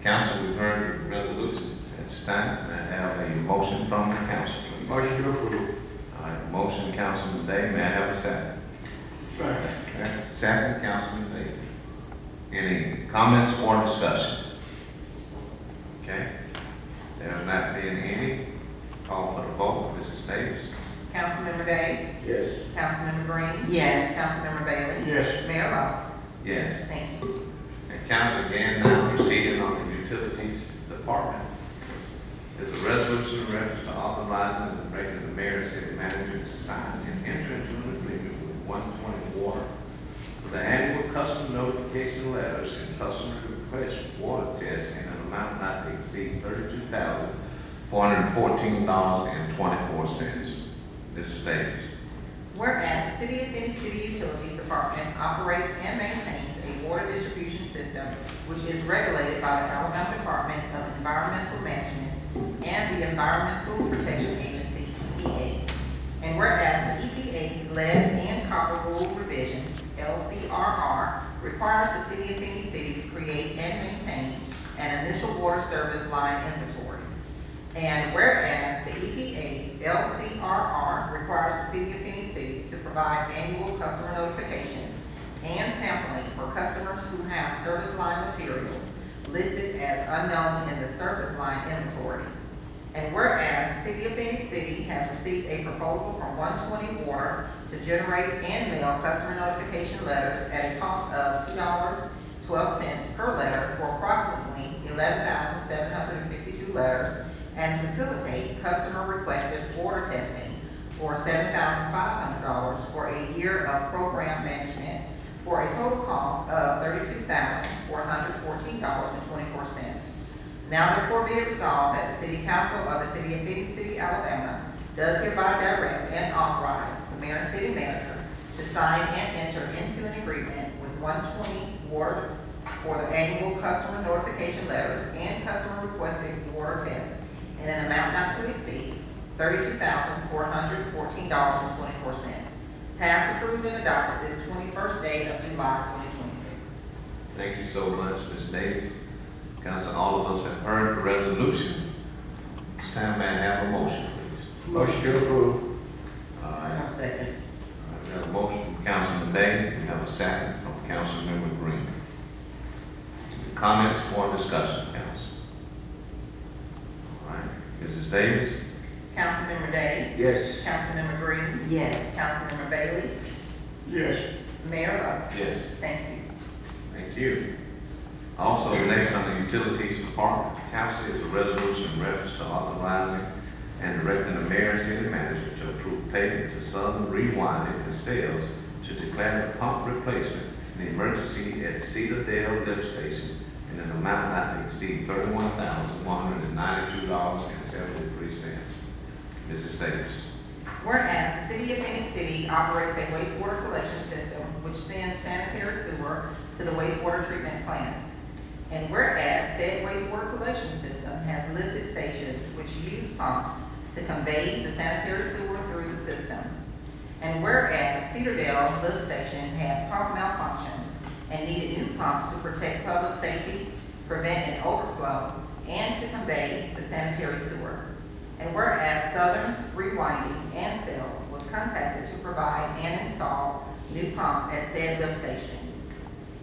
Council, we've heard the resolution. At this time, may I have a motion from the council, please? Motion to approve. All right, motion, Councilman Day. May I have a second? Second. Second, Councilman Day. Any comments or discussion? Okay. There not being any, call for the vote. Mrs. Davis. Councilmember Day? Yes. Councilmember Green? Yes. Councilmember Bailey? Yes. Mayor Lo? Yes. Thank you. And council again now proceeding on the utilities department. There's a resolution in reference to authorizing and directing the mayor and city manager to sign and enter into an agreement with 120 Water for the annual customer notification letters and customer request water tests in an amount not to exceed $32,414.24. Mrs. Davis. Whereas the City of Phoenix City Utilities Department operates and maintains a water distribution system which is regulated by the Alabama Department of Environmental Management and the Environmental Protection Agency, EPA. And whereas the EPA's lead and copper rule revisions, LCRR, requires the City of Phoenix City to create and maintain an initial water service line inventory. And whereas the EPA's LCRR requires the City of Phoenix City to provide annual customer notifications and sampling for customers who have service line materials listed as unknown in the service line inventory. And whereas the City of Phoenix City has received a proposal from 120 Water to generate and mail customer notification letters at a cost of $2.12 per letter for approximately 11,752 letters, and facilitate customer requested water testing for $7,500 for a year of program management for a total cost of $32,414.24. Now therefore be it resolved that the City Council of the City of Phoenix City, Alabama does hereby direct and authorize the mayor and city manager to sign and enter into an agreement with 120 Water for the annual customer notification letters and customer requested water tests in an amount not to exceed $32,414.24. Passed, approved, and adopted this 21st day of July, 2026. Thank you so much, Ms. Davis. Council, all of us have heard the resolution. It's time, may I have a motion, please? Motion to approve. All right. I'll second. We have a motion from Councilman Day. We have a second from Councilmember Green. Comments or discussion, council? All right. Mrs. Davis? Councilmember Day? Yes. Councilmember Green? Yes. Councilmember Bailey? Yes. Mayor Lo? Yes. Thank you. Thank you. Also, next on the Utilities Department, council is a resolution in reference to authorizing and directing the mayor and city manager to approve payment to Southern Rewinding and Sales to declare the pump replacement an emergency at Cedar Dale Lift Station in an amount not to exceed $31,192.73. Mrs. Davis. Whereas the City of Phoenix City operates a wastewater collection system which sends sanitary sewer to the wastewater treatment plants. And whereas said wastewater collection system has lifted stations which use pumps to convey the sanitary sewer through the system. And whereas Cedardale Lift Station had pump malfunctions and needed new pumps to protect public safety, prevent an overflow, and to convey the sanitary sewer. And whereas Southern Rewinding and Sales was contacted to provide and install new pumps at said lift station.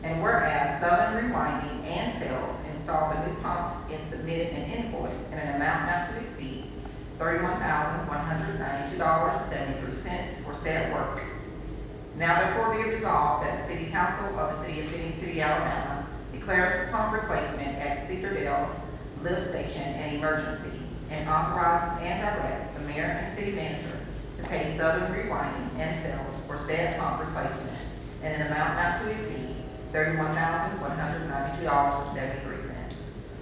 And whereas Southern Rewinding and Sales installed the new pumps and submitted an invoice in an amount not to exceed $31,192.73 for said work. Now therefore be it resolved that the City Council of the City of Phenix City, Alabama declares the pump replacement at Cedardale Lift Station an emergency and authorizes and directs the mayor and city manager to pay Southern Rewinding and Sales for said pump replacement in an amount not to exceed $31,192.73.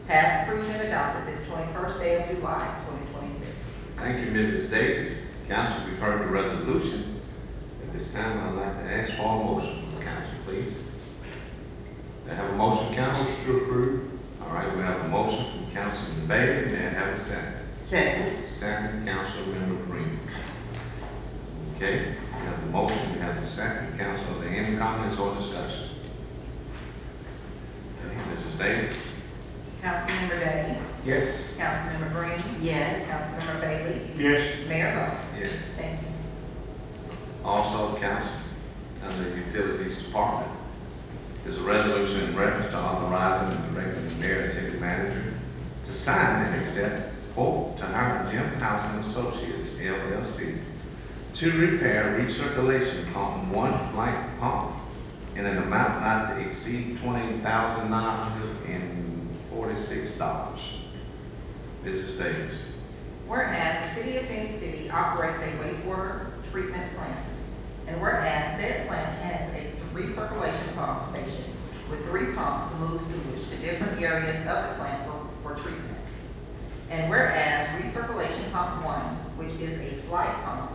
Passed, approved, and adopted this 21st day of July, 2026. Thank you, Mrs. Davis. Council, we've heard the resolution. At this time, I'd like to ask for a motion from the council, please. Do I have a motion, council? Motion to approve. All right, we have a motion from Councilman Bailey. May I have a second? Second. Second, Councilmember Green. Okay, we have the motion, we have the second. Council, are there any comments or discussion? Okay, Mrs. Davis? Councilmember Day? Yes. Councilmember Green? Yes. Councilmember Bailey? Yes. Mayor Lo? Yes. Thank you. Also, council, under the Utilities Department, is a resolution in reference to authorizing and directing the mayor and city manager to sign and accept quote to hire Jim House and Associates, LLC, to repair recirculation pump 1 flight pump in an amount not to exceed $20,946. Mrs. Davis. Whereas the City of Phenix City operates a wastewater treatment plant, and whereas said plant has a recirculation pump station with 3 pumps to move sewage to different areas of the plant for treatment. And whereas recirculation pump 1, which is a flight pump,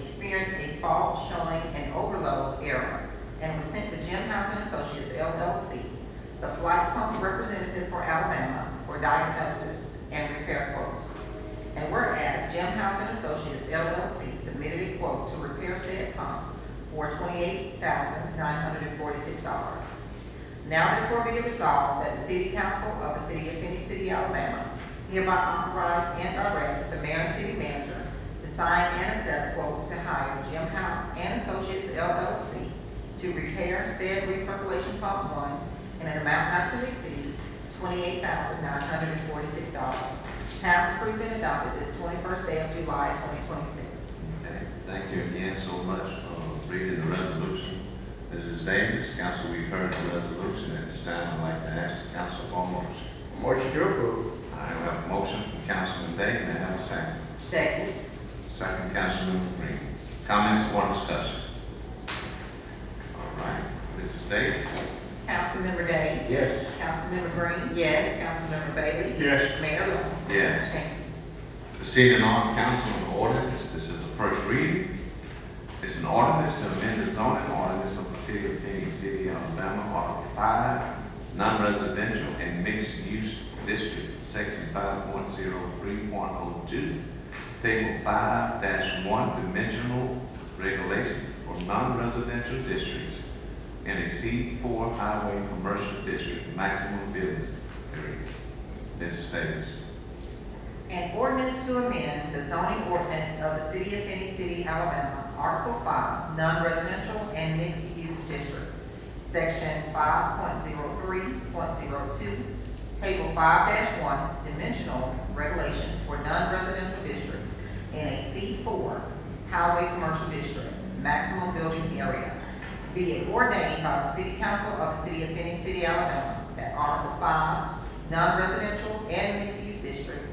experienced a fault showing an overload error and was sent to Jim House and Associates, LLC, the flight pump representative for Alabama, for diagnosis and repair quote. And whereas Jim House and Associates, LLC, submitted a quote to repair said pump for $28,946. Now therefore be it resolved that the City Council of the City of Phenix City, Alabama, hereby authorize and direct the mayor and city manager to sign and accept quote to hire Jim House and Associates, LLC, to repair said recirculation pump 1 in an amount not to exceed $28,946. Passed, approved, and adopted this 21st day of July, 2026. Okay, thank you again so much for reading the resolution. Mrs. Davis, council, we've heard the resolution. At this time, I'd like to ask the council for a motion. Motion to approve. I have a motion from Councilman Day. May I have a second? Second. Second, Councilmember Green. Comments or discussion? All right, Mrs. Davis. Councilmember Day? Yes. Councilmember Green? Yes. Councilmember Bailey? Yes. Mayor Lo? Yes. Thank you. Proceeding on, council, an ordinance. This is the first reading. It's an ordinance to amend the zoning ordinance of the City of Phenix City, Alabama, Article 5, non-residential and mixed-use district, Section 5.03.02, Table 5-1, dimensional regulation for non-residential districts in a C4 highway commercial district, maximum building area. Mrs. Davis. An ordinance to amend the zoning ordinance of the City of Phenix City, Alabama, Article 5, non-residential and mixed-use districts, Section 5.03.02, Table 5-1, dimensional regulations for non-residential districts in a C4 highway commercial district, maximum building area. Be it ordained by the City Council of the City of Phenix City, Alabama, that Article 5, non-residential and mixed-use districts,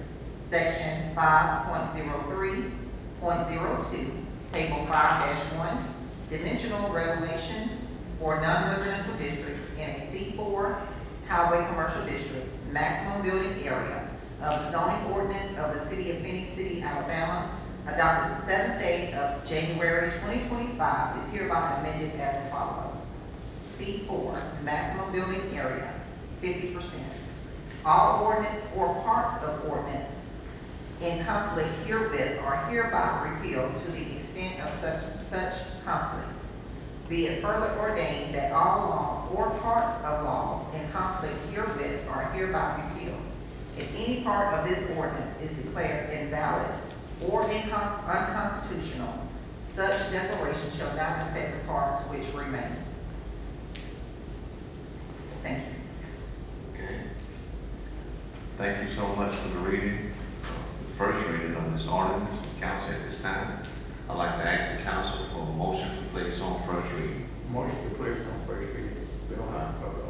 Section 5.03.02, Table 5-1, dimensional regulations for non-residential districts in a C4 highway commercial district, maximum building area of the zoning ordinance of the City of Phenix City, Alabama, adopted the 7th day of January 2025, is hereby amended as follows. C4, maximum building area, 50%. All ordinance or parts of ordinance in conflict herewith are hereby repealed to the extent of such conflict. Be it further ordained that all laws or parts of laws in conflict herewith are hereby repealed. If any part of this ordinance is declared invalid or unconstitutional, such declaration shall not affect the parts which remain. you so much for the reading, the first reading of this ordinance. Council, at this time, I'd like to ask the council for a motion to place on first reading. Motion to place on first reading. We don't have public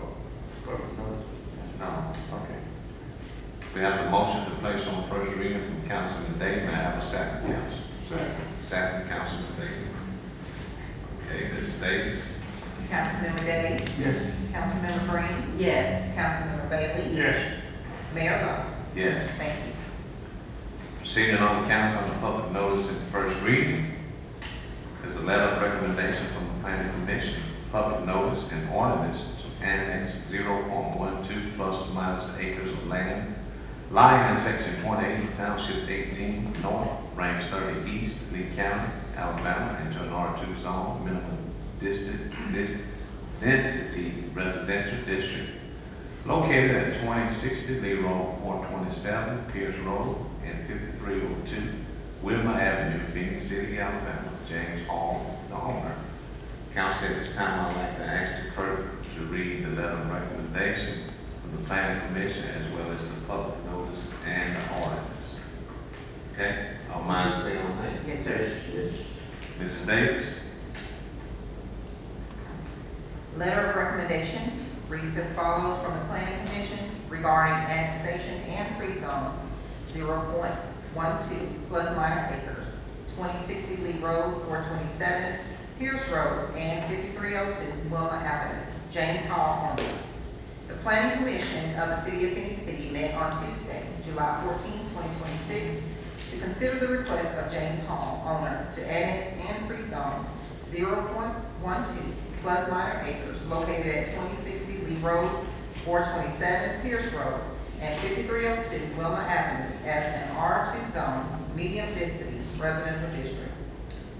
notice. No, okay. We have the motion to place on first reading from Councilman Day. May I have a second, council? Second. Second, Councilman Davis. Okay, Mrs. Davis? Councilmember Day? Yes. Councilmember Green? Yes. Councilmember Bailey? Yes. Mayor Lo? Yes. Thank you. Proceeding on the council on the public notice in first reading is a letter of recommendation from the planning commission, public notice and ordinance to annex 0.12 plus or minus acres of land lying in section 28, township 18 north, range 30 east, Lee County, Alabama, into an R2 zone, minimum density residential district located at 2060 Lee Road, 427 Pierce Road, and 5302 Wilma Avenue, Phenix City, Alabama. James Hall, the owner. Council, at this time, I'd like to ask the clerk to read the letter of recommendation from the planning commission as well as the public notice and the ordinance. Okay, all minds clear on that? Yes, sir. Mrs. Davis? Letter of recommendation reads as follows from the planning commission regarding annexation and free zone 0.12 plus minor acres, 2060 Lee Road, 427 Pierce Road, and 5302 Wilma Avenue. James Hall, owner. The planning commission of the city of Phenix City met on Tuesday, July 14, 2026, to consider the request of James Hall, owner, to annex and free zone 0.12 plus minor acres located at 2060 Lee Road, 427 Pierce Road, and 5302 Wilma Avenue as an R2 zone, medium density residential district.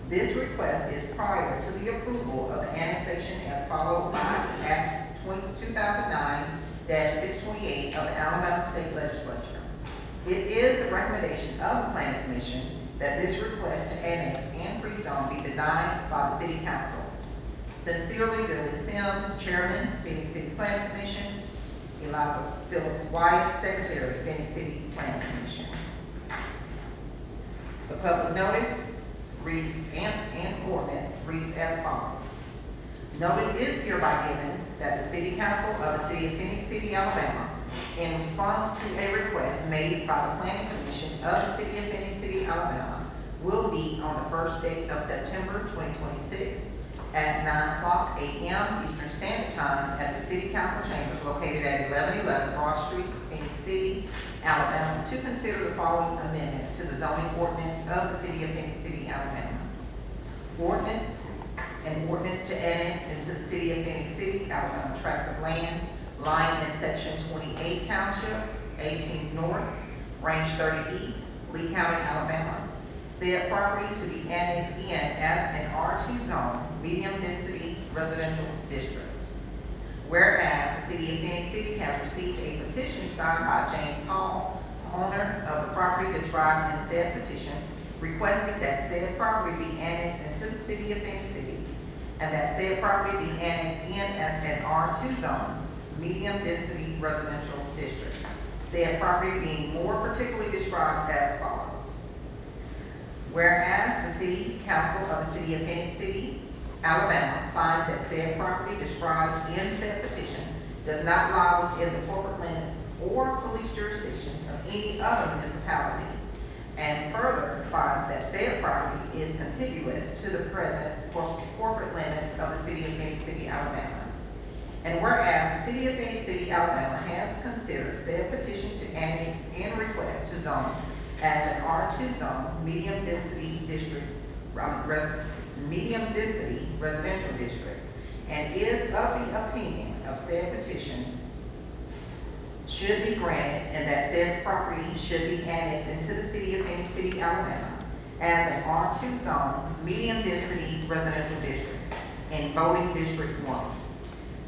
This request is prior to the approval of the annexation as followed by Act 2009-628 of the Alabama State Legislature. It is the recommendation of the Planning Commission that this request to annex and free zone be denied by the City Council. Sincerely, Billy Sims, Chairman, Phoenix City Planning Commission. Eliza Phillips White, Secretary, Phoenix City Planning Commission. The public notice reads and ordinance reads as follows. Notice is hereby given that the City Council of the City of Phoenix City, Alabama, in response to a request made by the Planning Commission of the City of Phoenix City, Alabama, will meet on the first day of September 2026 at 9:00 a.m. Eastern Standard Time at the City Council Chambers located at 1111 Broad Street, Phoenix City, Alabama, to consider the following amendment to the zoning ordinance of the City of Phoenix City, Alabama. An ordinance to annex into the City of Phoenix City, Alabama, tracts of land lying in section 28 Township, 18 North, range 30 East, Lee County, Alabama. Said property to be annexed in as an R2 zone, medium density residential district. Whereas the City of Phoenix City has received a petition signed by James Hall, owner of the property described in said petition, requesting that said property be annexed into the City of Phoenix City, and that said property be annexed in as an R2 zone, medium density residential district. Said property being more particularly described as follows. Whereas the City Council of the City of Phoenix City, Alabama, finds that said property described in said petition does not lie within the corporate limits or police jurisdiction of any other municipality, and further finds that said property is contiguous to the present corporate limits of the City of Phoenix City, Alabama. And whereas the City of Phoenix City, Alabama has considered said petition to annex and request to zone as an R2 zone, medium density district, medium density residential district, and is of the opinion of said petition should be granted and that said property should be annexed into the City of Phoenix City, Alabama as an R2 zone, medium density residential district in voting district 1.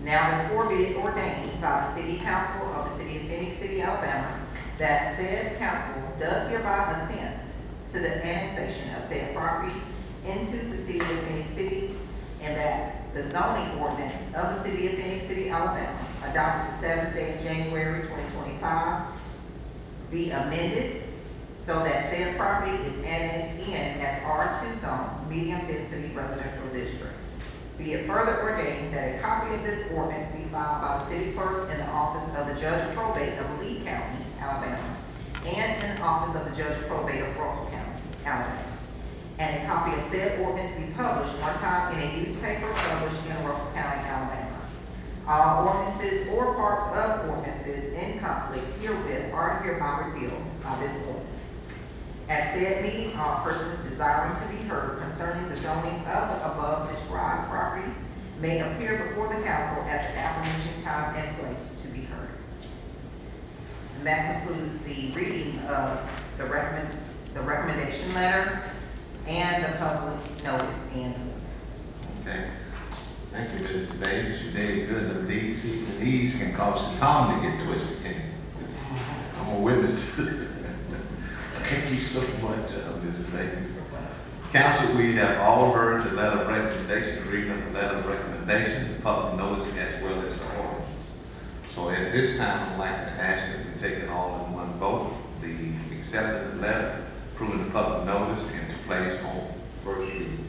Now therefore be it ordained by the City Council of the City of Phoenix City, Alabama, that said council does hereby assent to the annexation of said property into the City of Phoenix City, and that the zoning ordinance of the City of Phoenix City, Alabama, adopted the 7th day of January 2025, be amended so that said property is annexed in as R2 zone, medium density residential district. Be it further ordained that a copy of this ordinance be filed by the city clerk in the office of the judge of probate of Lee County, Alabama, and in the office of the judge of probate of Russell County, Alabama. And a copy of said ordinance be published one time in a newspaper published in Russell County, Alabama. All ordinances or parts of ordinances in conflict herewith are hereby repealed by this ordinance. At said meeting, all persons desiring to be heard concerning the zoning of the above described property may appear before the council at the aforementioned time and place to be heard. And that concludes the reading of the recommendation letter and the public notice and ordinance. Okay. Thank you, Mrs. Davis. You did good. These can cause the tongue to get twisted, can you? I'm a witness to it. Thank you so much, Mrs. Davis. Council, we have all heard the letter of recommendation, reading of the letter of recommendation, the public notice, as well as the ordinance. So at this time, I'd like to ask that we take it all in one vote. The accepted letter, approving the public notice, and to place on first reading.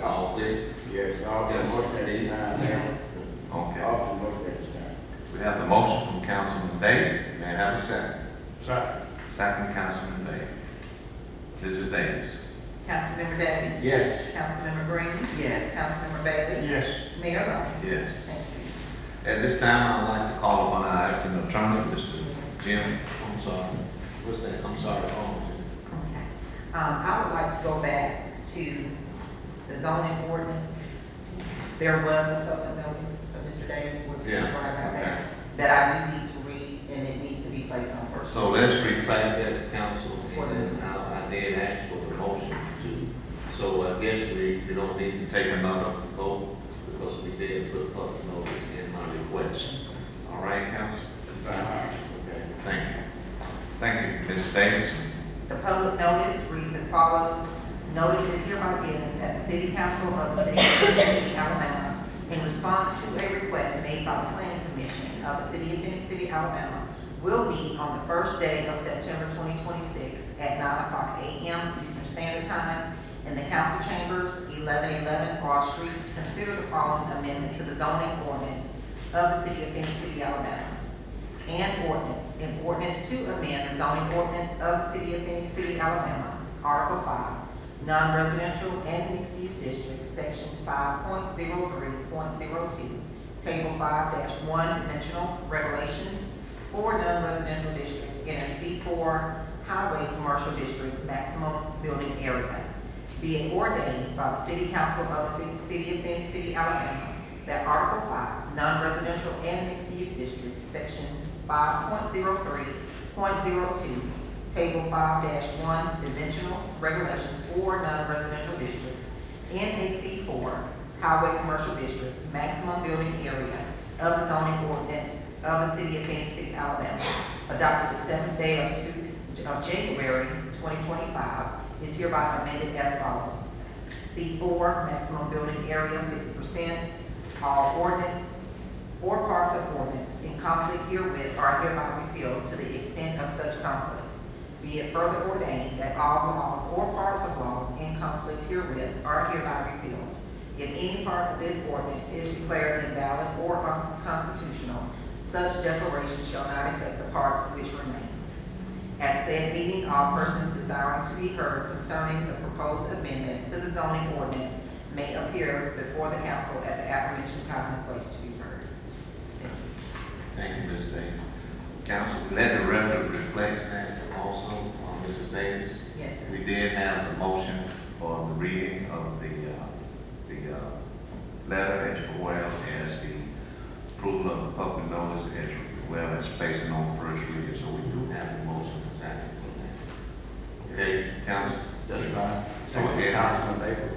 All clear? Yes, I'll get a motion at this time now. Okay. I'll get a motion at this time. We have the motion from Councilman Day. May I have a second? Second. Second, Councilman Day. Mrs. Davis. Councilmember Day? Yes. Councilmember Green? Yes. Councilmember Bailey? Yes. Mayor Lo? Yes. Thank you. At this time, I'd like to call upon our acting attorney, Mr. Jim. I'm sorry. What's that? I'm sorry. Okay. I would like to go back to the zoning ordinance. There was a public notice, so Mr. Davis was right Yeah, about okay. that I do need to read, and it needs to be placed on first. So let's retract that, council, and then I did ask for the motion to. So I guess we don't need to take another vote because we did put public notice in my request. All right, council? Okay, thank you. Thank you, Ms. Davis. The public notice reads as follows. Notice is hereby given that the City Council of the City of Phenix City, Alabama, in response to a request made by the Planning Commission of the City of Phenix City, Alabama, will meet on the first day of September 2026 at 9:00 a.m. Eastern Standard Time in the council chambers, 1111 Broad Street, to consider the following amendment to the zoning ordinance of the City of Phenix City, Alabama. And ordinance to amend the zoning ordinance of the City of Phenix City, Alabama, Article 5, non-residential and mixed-use districts, Section 5.03.02, Table 5-1, dimensional regulations for non-residential districts in a C4 highway commercial district maximum building area. Be it ordained by the City Council of the City of Phenix City, Alabama, that Article 5, non-residential and mixed-use districts, Section 5.03.02, Table 5-1, dimensional regulations for non-residential districts in a C4 highway commercial district maximum building area of the zoning ordinance of the City of Phenix City, Alabama, adopted the 7th day of January 2025, is hereby amended as follows. C4, maximum building area 50%. All ordinance or parts of ordinance in conflict herewith are hereby repealed to the extent of such conflict. Be it further ordained that all laws or parts of laws in conflict herewith are hereby repealed. If any part of this ordinance is declared invalid or unconstitutional, such declaration shall not affect the parts which remain. At said meeting, all persons desiring to be heard concerning the proposed amendment to the zoning ordinance may appear before the council at the aforementioned time and place to be heard. Thank you, Ms. Davis. Council, let the record reflect that also, Mrs. Davis. Yes, sir. We did have the motion for the reading of the letter as well as the approval of the public notice as well as placing on first reading. So we do have the motion and second for that. Okay, council? That's fine. So again, Councilman April.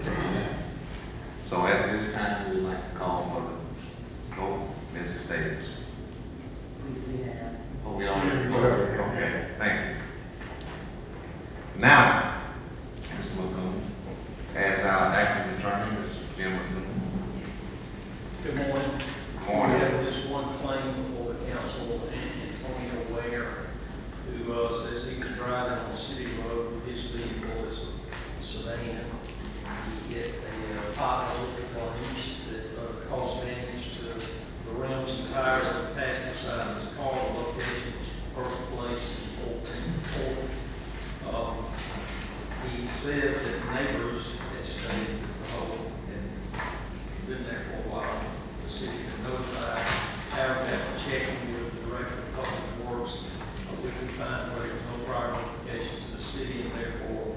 so at this time, we'd like to call for the vote, Mrs. Davis. Oh, we already voted. Okay, thank you. Now, Mr. McCoon, as our acting attorney, Mr. Jim McCoon. Good morning. Morning. We have just one claim before the council, Antonio Ware, who a pothole with the claims that caused damage to the rims and tires on the passenger side of the car. The location was first place in 1440. He says that neighbors had stayed in the hole and been there for a while. The city can notify, however, after checking with the director of public works, we could find where there was no prior notification to the city, and therefore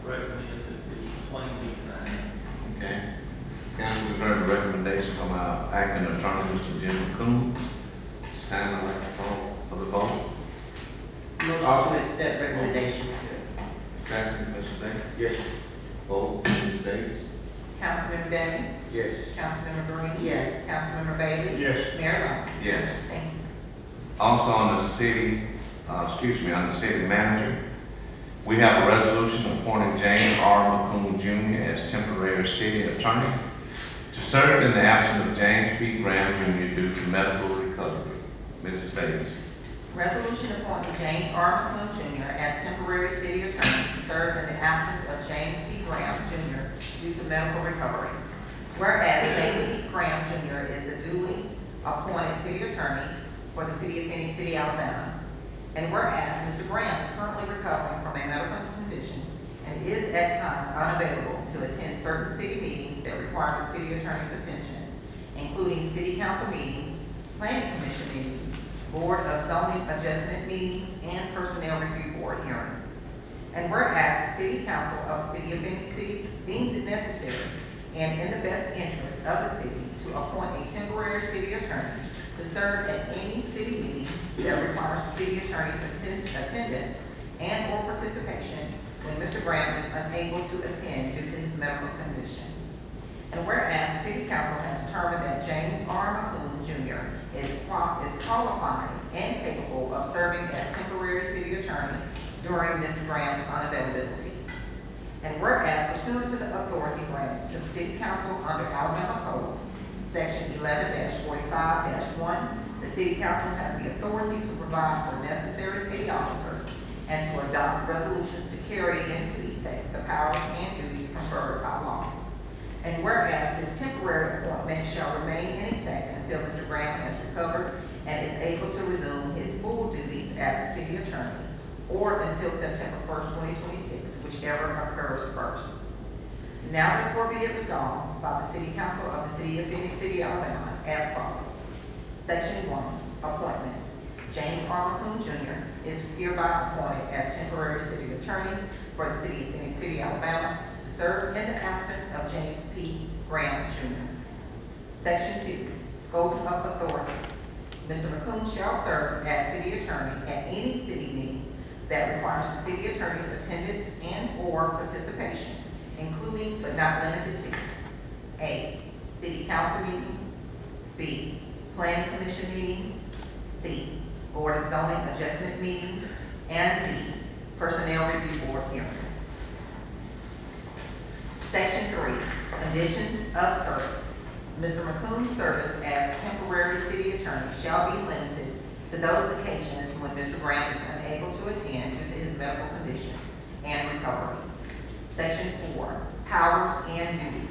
recommend that the claim be denied. Okay. Council, we've heard the recommendation from our acting attorney, Mr. Jim McCoon. It's time I'd like to call for the vote. Motion to accept recommendation. Second, Mr. Davis. Yes. Vote, Mrs. Davis. Councilmember Day? Yes. Councilmember Green? Yes. Councilmember Bailey? Yes. Mayor Lo? Yes. Thank you. Also on the city, on the city manager, we have a resolution appointing James R. McCoon Jr. as temporary city attorney to serve in the absence of James P. Graham Jr. due to medical recovery. Mrs. Davis. Resolution appointing James R. McCoon Jr. as temporary city attorney to serve in the absence of James P. Graham Jr. due to medical recovery. Whereas James P. Graham Jr. is the duly appointed city attorney for the city of Phenix City, Alabama. And whereas Mr. Graham is currently recovering from a medical condition and is at times unavailable to attend certain city meetings that require the city attorney's attention, including city council meetings, planning commission meetings, board of zoning adjustment meetings, and personnel review board hearings. And whereas the city council of the city of Phoenix City deems it necessary and in the best interest of the city to appoint a temporary city attorney to serve at any city meeting that requires the city attorney's attendance and or participation when Mr. Graham is unable to attend due to his medical condition. And whereas the city council has determined that James R. McCoon Jr. is qualified and capable of serving as temporary city attorney during Mr. Graham's unavailability. And whereas pursuant to the authority granted to the city council under Alabama Code, Section 11-45-1, the city council has the authority to provide for necessary city officers and to adopt resolutions to carry into effect the powers and duties conferred by law. And whereas this temporary appointment shall remain in effect until Mr. Graham has recovered and is able to resume his full duties as a city attorney, or until September 1st, 2026, whichever occurs first. Now therefore be it resolved by the City Council of the City of Phoenix City, Alabama, as follows. Section 1, appointment. James R. McCoon Jr. is hereby appointed as temporary city attorney for the City of Phoenix City, Alabama, to serve in the absence of James P. Graham Jr. Section 2, scope of authority. Mr. McCoon shall serve as city attorney at any city meeting that requires the city attorney's attendance and or participation, including but not limited to A, city council meetings, B, planning commission meetings, C, board of zoning adjustment meetings, and D, personnel review board hearings. Section 3, conditions of service. Mr. McCoon's service as temporary city attorney shall be limited to those occasions when Mr. Graham is unable to attend due to his medical condition and recovery. Section 4, powers and duties.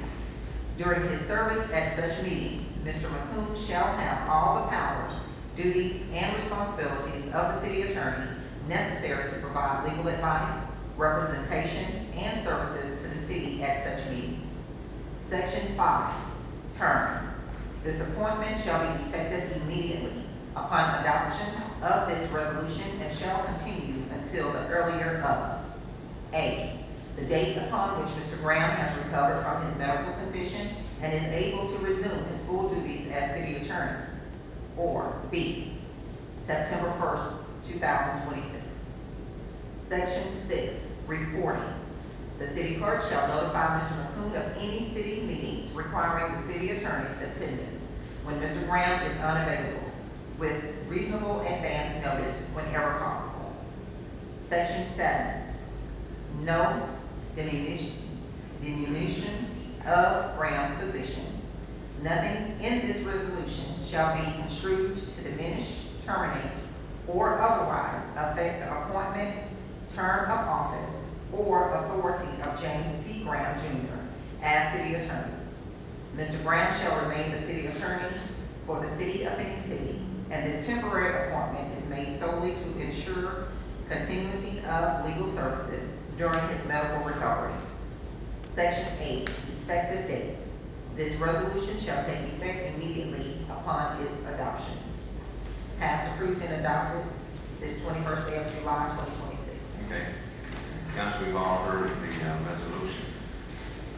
During his service at such meetings, Mr. McCoon shall have all the powers, duties, and responsibilities of the city attorney necessary to provide legal advice, representation, and services to the city at such meetings. Section 5, term. This appointment shall be effective immediately upon adoption of this resolution and shall continue until the earlier of A, the date upon which Mr. Graham has recovered from his medical condition and is able to resume his full duties as city attorney, or B, September 1st, 2026. Section 6, reporting. The city clerk shall notify Mr. McCoon of any city meetings requiring the city attorney's attendance when Mr. Graham is unavailable, with reasonable advance notice whenever possible. Section 7, no diminution of Graham's position. Nothing in this resolution shall be construed to diminish, terminate, or otherwise affect the appointment, term of office, or authority of James P. Graham Jr. as city attorney. Mr. Brown shall remain the city attorney for the city of Phenix City, and this temporary appointment is made solely to ensure continuity of legal services during his medical recovery. Section 8, effective date. This resolution shall take effect immediately upon its adoption. Passed, approved, and adopted this 21st day of July, 2026. Okay. Council, we've all heard the resolution.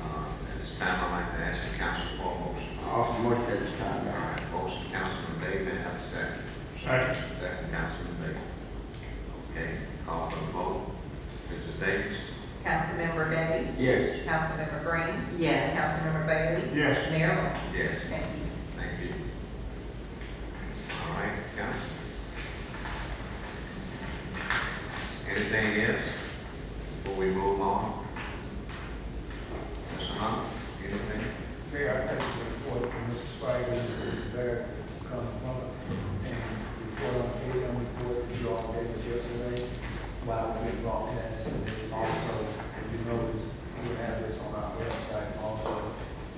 At this time, I'd like to ask the council for a motion. Offer motion at this time, All Mayor. right, motion, Councilman Davis, have a second. Second. Second, Councilman Davis. Okay, call for the vote. Mrs. Davis? Councilmember Day? Yes. Councilmember Green? Yes. Councilmember Bailey? Yes. Mayor Lo? Yes. Thank you. Thank you. All right, council. Anything else before we move on? Mr. Hunt, anything? Mayor, I thank you for the report from Mr. Spivey and Mr. Barrett come from and report on the ADM report that you all gave us yesterday while we broadcast. And also, if you notice, we have this on our website also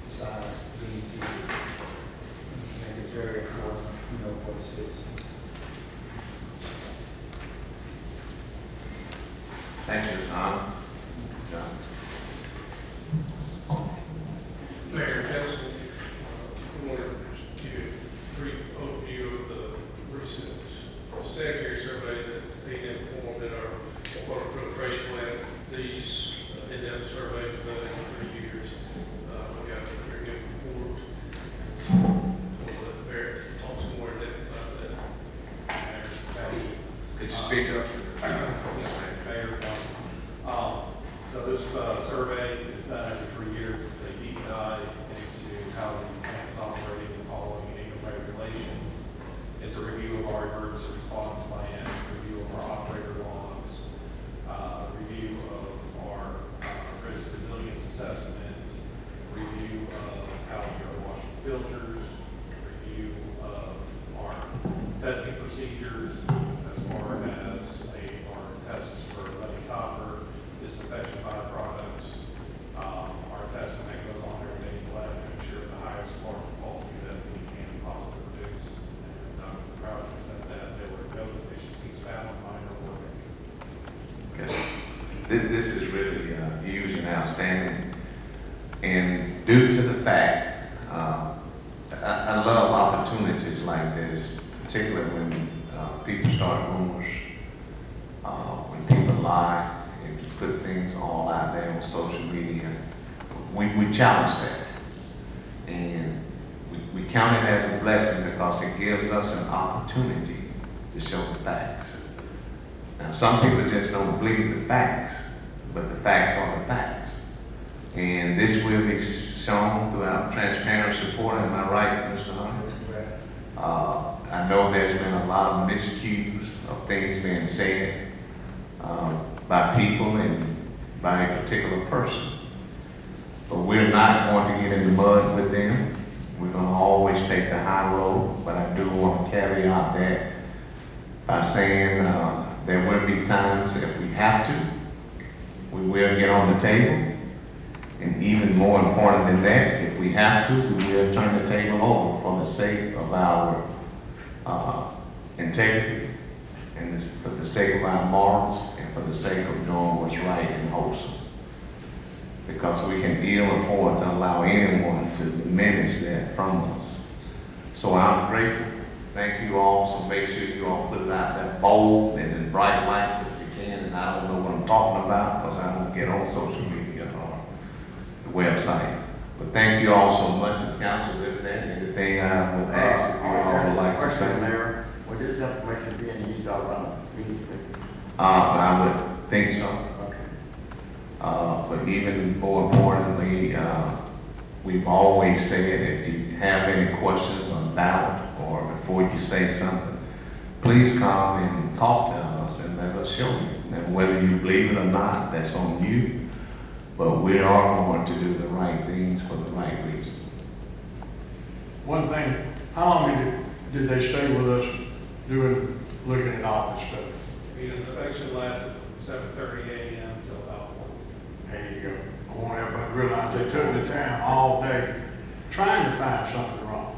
besides being TV. I think it's very important, for the citizens. Thank you, Mr. Hunt. John? Mayor, Council, I want to give you a brief overview of the recent sanitary survey that they informed in our water filtration plant. These in-depth surveys have been done in 3 years. We got a very good report. We'll let Barrett talk some more in depth about that. Could you speak up? Yes, Mayor, Council. So this survey is done every 3 years. It's a deep dive into how the plant is operating and following legal regulations. It's a review of our emergency response plan, review of our operator logs, review of our risk resilience assessment, review of how we are washing filters, review of our testing procedures as far as our tests for lead copper, disinfection byproducts, our testing that goes on every day in the lab to ensure the highest quality that we can possibly produce. And I'm proud to present that there were no deficiencies found, minor or major. Okay. This is really huge and outstanding. And due to the fact, I love opportunities like this, particularly when people start rumors, when people lie and put things all out there on social media. We challenge that. And we count it as a blessing because it gives us an opportunity to show the facts. Now, some people just don't believe the facts, but the facts are the facts. And this will be shown throughout transparent report. Am I right, Mr. Hunt? That's correct. I know there's been a lot of miscues of things being said by people and by a particular person. But we're not going to get in the mud with them. We're going to always take the high road. But I do want to caveat that by saying there will be times if we have to, we will get on the table. And even more important than that, if we have to, we will turn the table over for the sake of our integrity, and for the sake of our morals, and for the sake of doing what's right and wholesome. Because we can ill afford to allow anyone to diminish that from us. So I'm grateful. Thank you all. So make sure you all put it out there bold and in bright lights if you can. And I don't know what I'm talking about because I don't get on social media or the website. But thank you all so much, council, with that. Anything I would ask if you all would like to say. Mayor, would this information be in use around? I would think so. Okay. But even more importantly, we've always said if you have any questions or doubt or before you say something, please come and talk to us and let us show you. And whether you believe it or not, that's on you. But we are going to do the right things for the right reason. One thing, how long did they stay with us looking at all this stuff? The inspection lasted from 7:30 a.m. till about 1. There you go. won't everybody realize they took the time all day trying to find something wrong.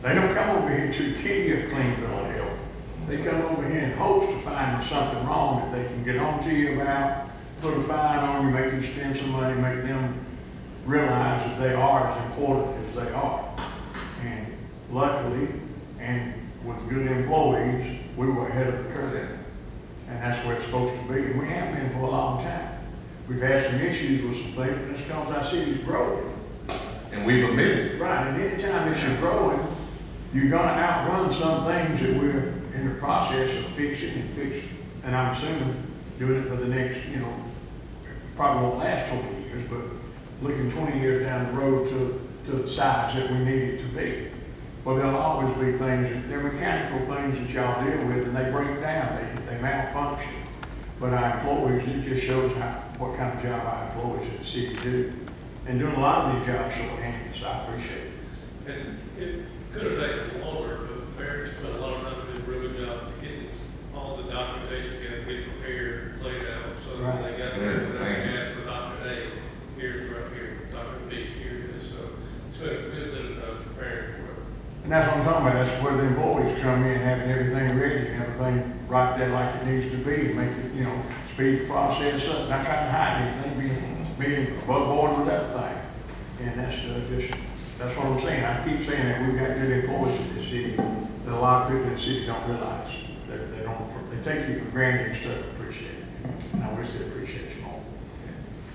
They don't come over here to give you a clean bill of health. They come over here in hopes to find something wrong that they can get on to you about, put a fine on you, make you spend some money, make them realize that they are as important as they are. And luckily, and with good employees, we were ahead of the curve. And that's where it's supposed to be, and we have been for a long time. We've had some issues with some things, and it's because our city's growing. And we've admitted. Right, and anytime it's growing, you're gonna outrun some things that we're in the process of fixing. And I'm assuming doing it for the next, probably won't last 20 years, but looking 20 years down the road to the size that we need it to be. Well, there'll always be things, they're mechanical things that y'all deal with, and they break down, they malfunction. But our employees, it just shows what kind of job our employees at the city do. And doing a lot of these jobs short-handed, so I appreciate it. And it could have taken longer, but Barry spent a lot of time doing a really good job getting all the documentation, getting it prepared, laid out, so Right. they got there, when they asked for Dr. A, here's right here, Dr. B, here it is, so it's been a good bit of time preparing for it. And that's what I'm talking about, that's where the employees come in, having everything ready, and everything right there like it needs to be, make it, speed the process up, not trying to hide anything, being above board with that thing. And that's that's what I'm saying, I keep saying that we've got good employees in this city, that a lot of people in the city don't realize. They take you for granted and stuff, appreciate it. And I wish they appreciate you more.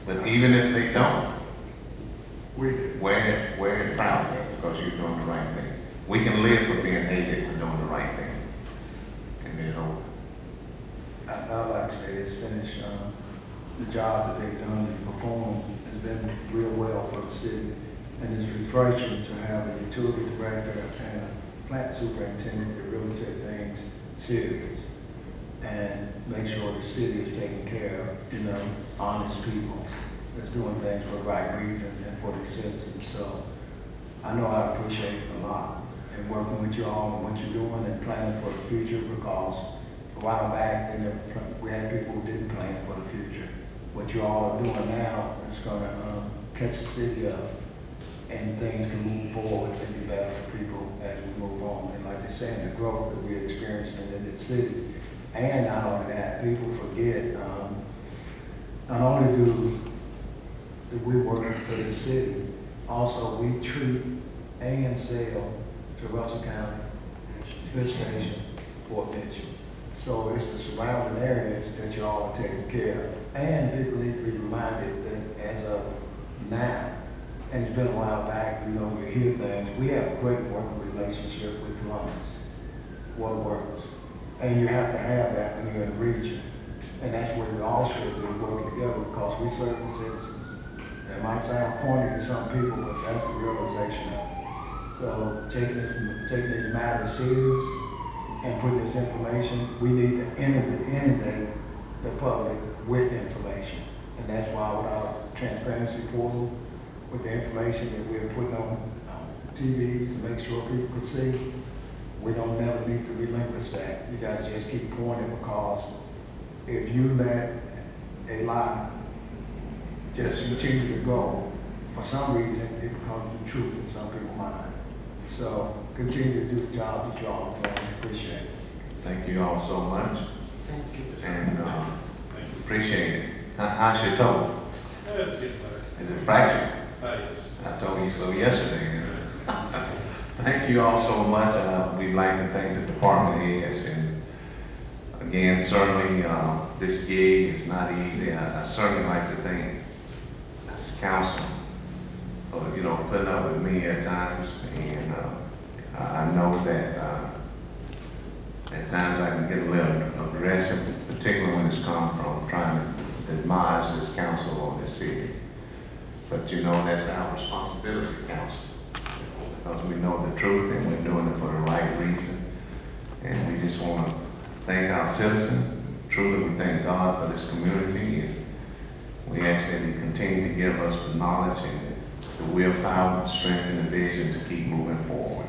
But even if they don't, We do. wear it proud because you're doing the right thing. We can live with being hated for doing the right thing. And I'd like to say this, Phenix, the job that they've done and performed has been real well for the city. And it's refreshing to have a utility director and a plant superintendent that really take things serious and make sure the city is taking care of, honest people that's doing things for the right reason and for the citizens. So I know I appreciate it a lot and working with you all and what you're doing and planning for the future, because a while back we had people who didn't plan for the future. What you all are doing now is going to catch the city up, and things can move forward and be better for people as we move on. And like they're saying, the growth that we're experiencing in this city. And not only that, people forget, not only do we work for the city, also we treat and sell to Russell County, Smith Station, Fort Mitchell. So it's the surrounding areas that you all are taking care of. And people need to be reminded that as of now, and it's been a while back, we hear things, we have a great working relationship with Columbus, what works. And you have to have that when you're in the region. And that's where we all should be working together, because we serve the citizens. It might sound corny to some people, but that's the realization of it. So taking these matters serious and putting this information, we need to inundate the public with information. And that's why with our transparency portal, with the information that we're putting on TVs to make sure people can see, we don't never need to relinquish that. You gotta just keep pointing, because if you let a lie just continue to go, for some reason it becomes the truth in some people's mind. So continue to do the job that you all are doing. Appreciate it. Thank you all so much. Thank you. And appreciate it. How's your toe? That's getting better. Is it fractured? Thanks. I told you so yesterday. Thank you all so much. We'd like to thank the department heads, and again, certainly this gig is not easy. I certainly like to thank this council for putting up with me at times, and I know that at times I can get a little aggressive, particularly when it's come from trying to admonish this council or this city. But that's our responsibility, council, because we know the truth and we're doing it for the right reason. And we just want to thank our citizens. Truly, we thank God for this community, and we ask that He continue to give us the knowledge and the willpower, the strength, and the vision to keep moving forward.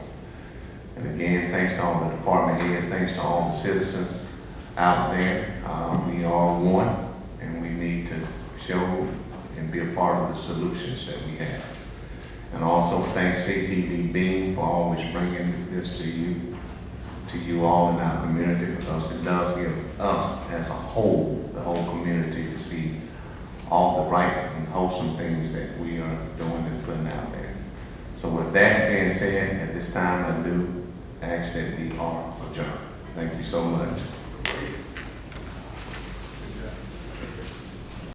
And again, thanks to all the department heads, thanks to all the citizens out there. We are one, and we need to show and be be a part of the solutions that we have. And also thank CTV Beam for always bringing this to you all in our community, because it does give us as a whole, the whole community, to see all the right and wholesome things that we are doing and putting out there. So with that being said, at this time I do ask that we are adjourned. Thank you so much.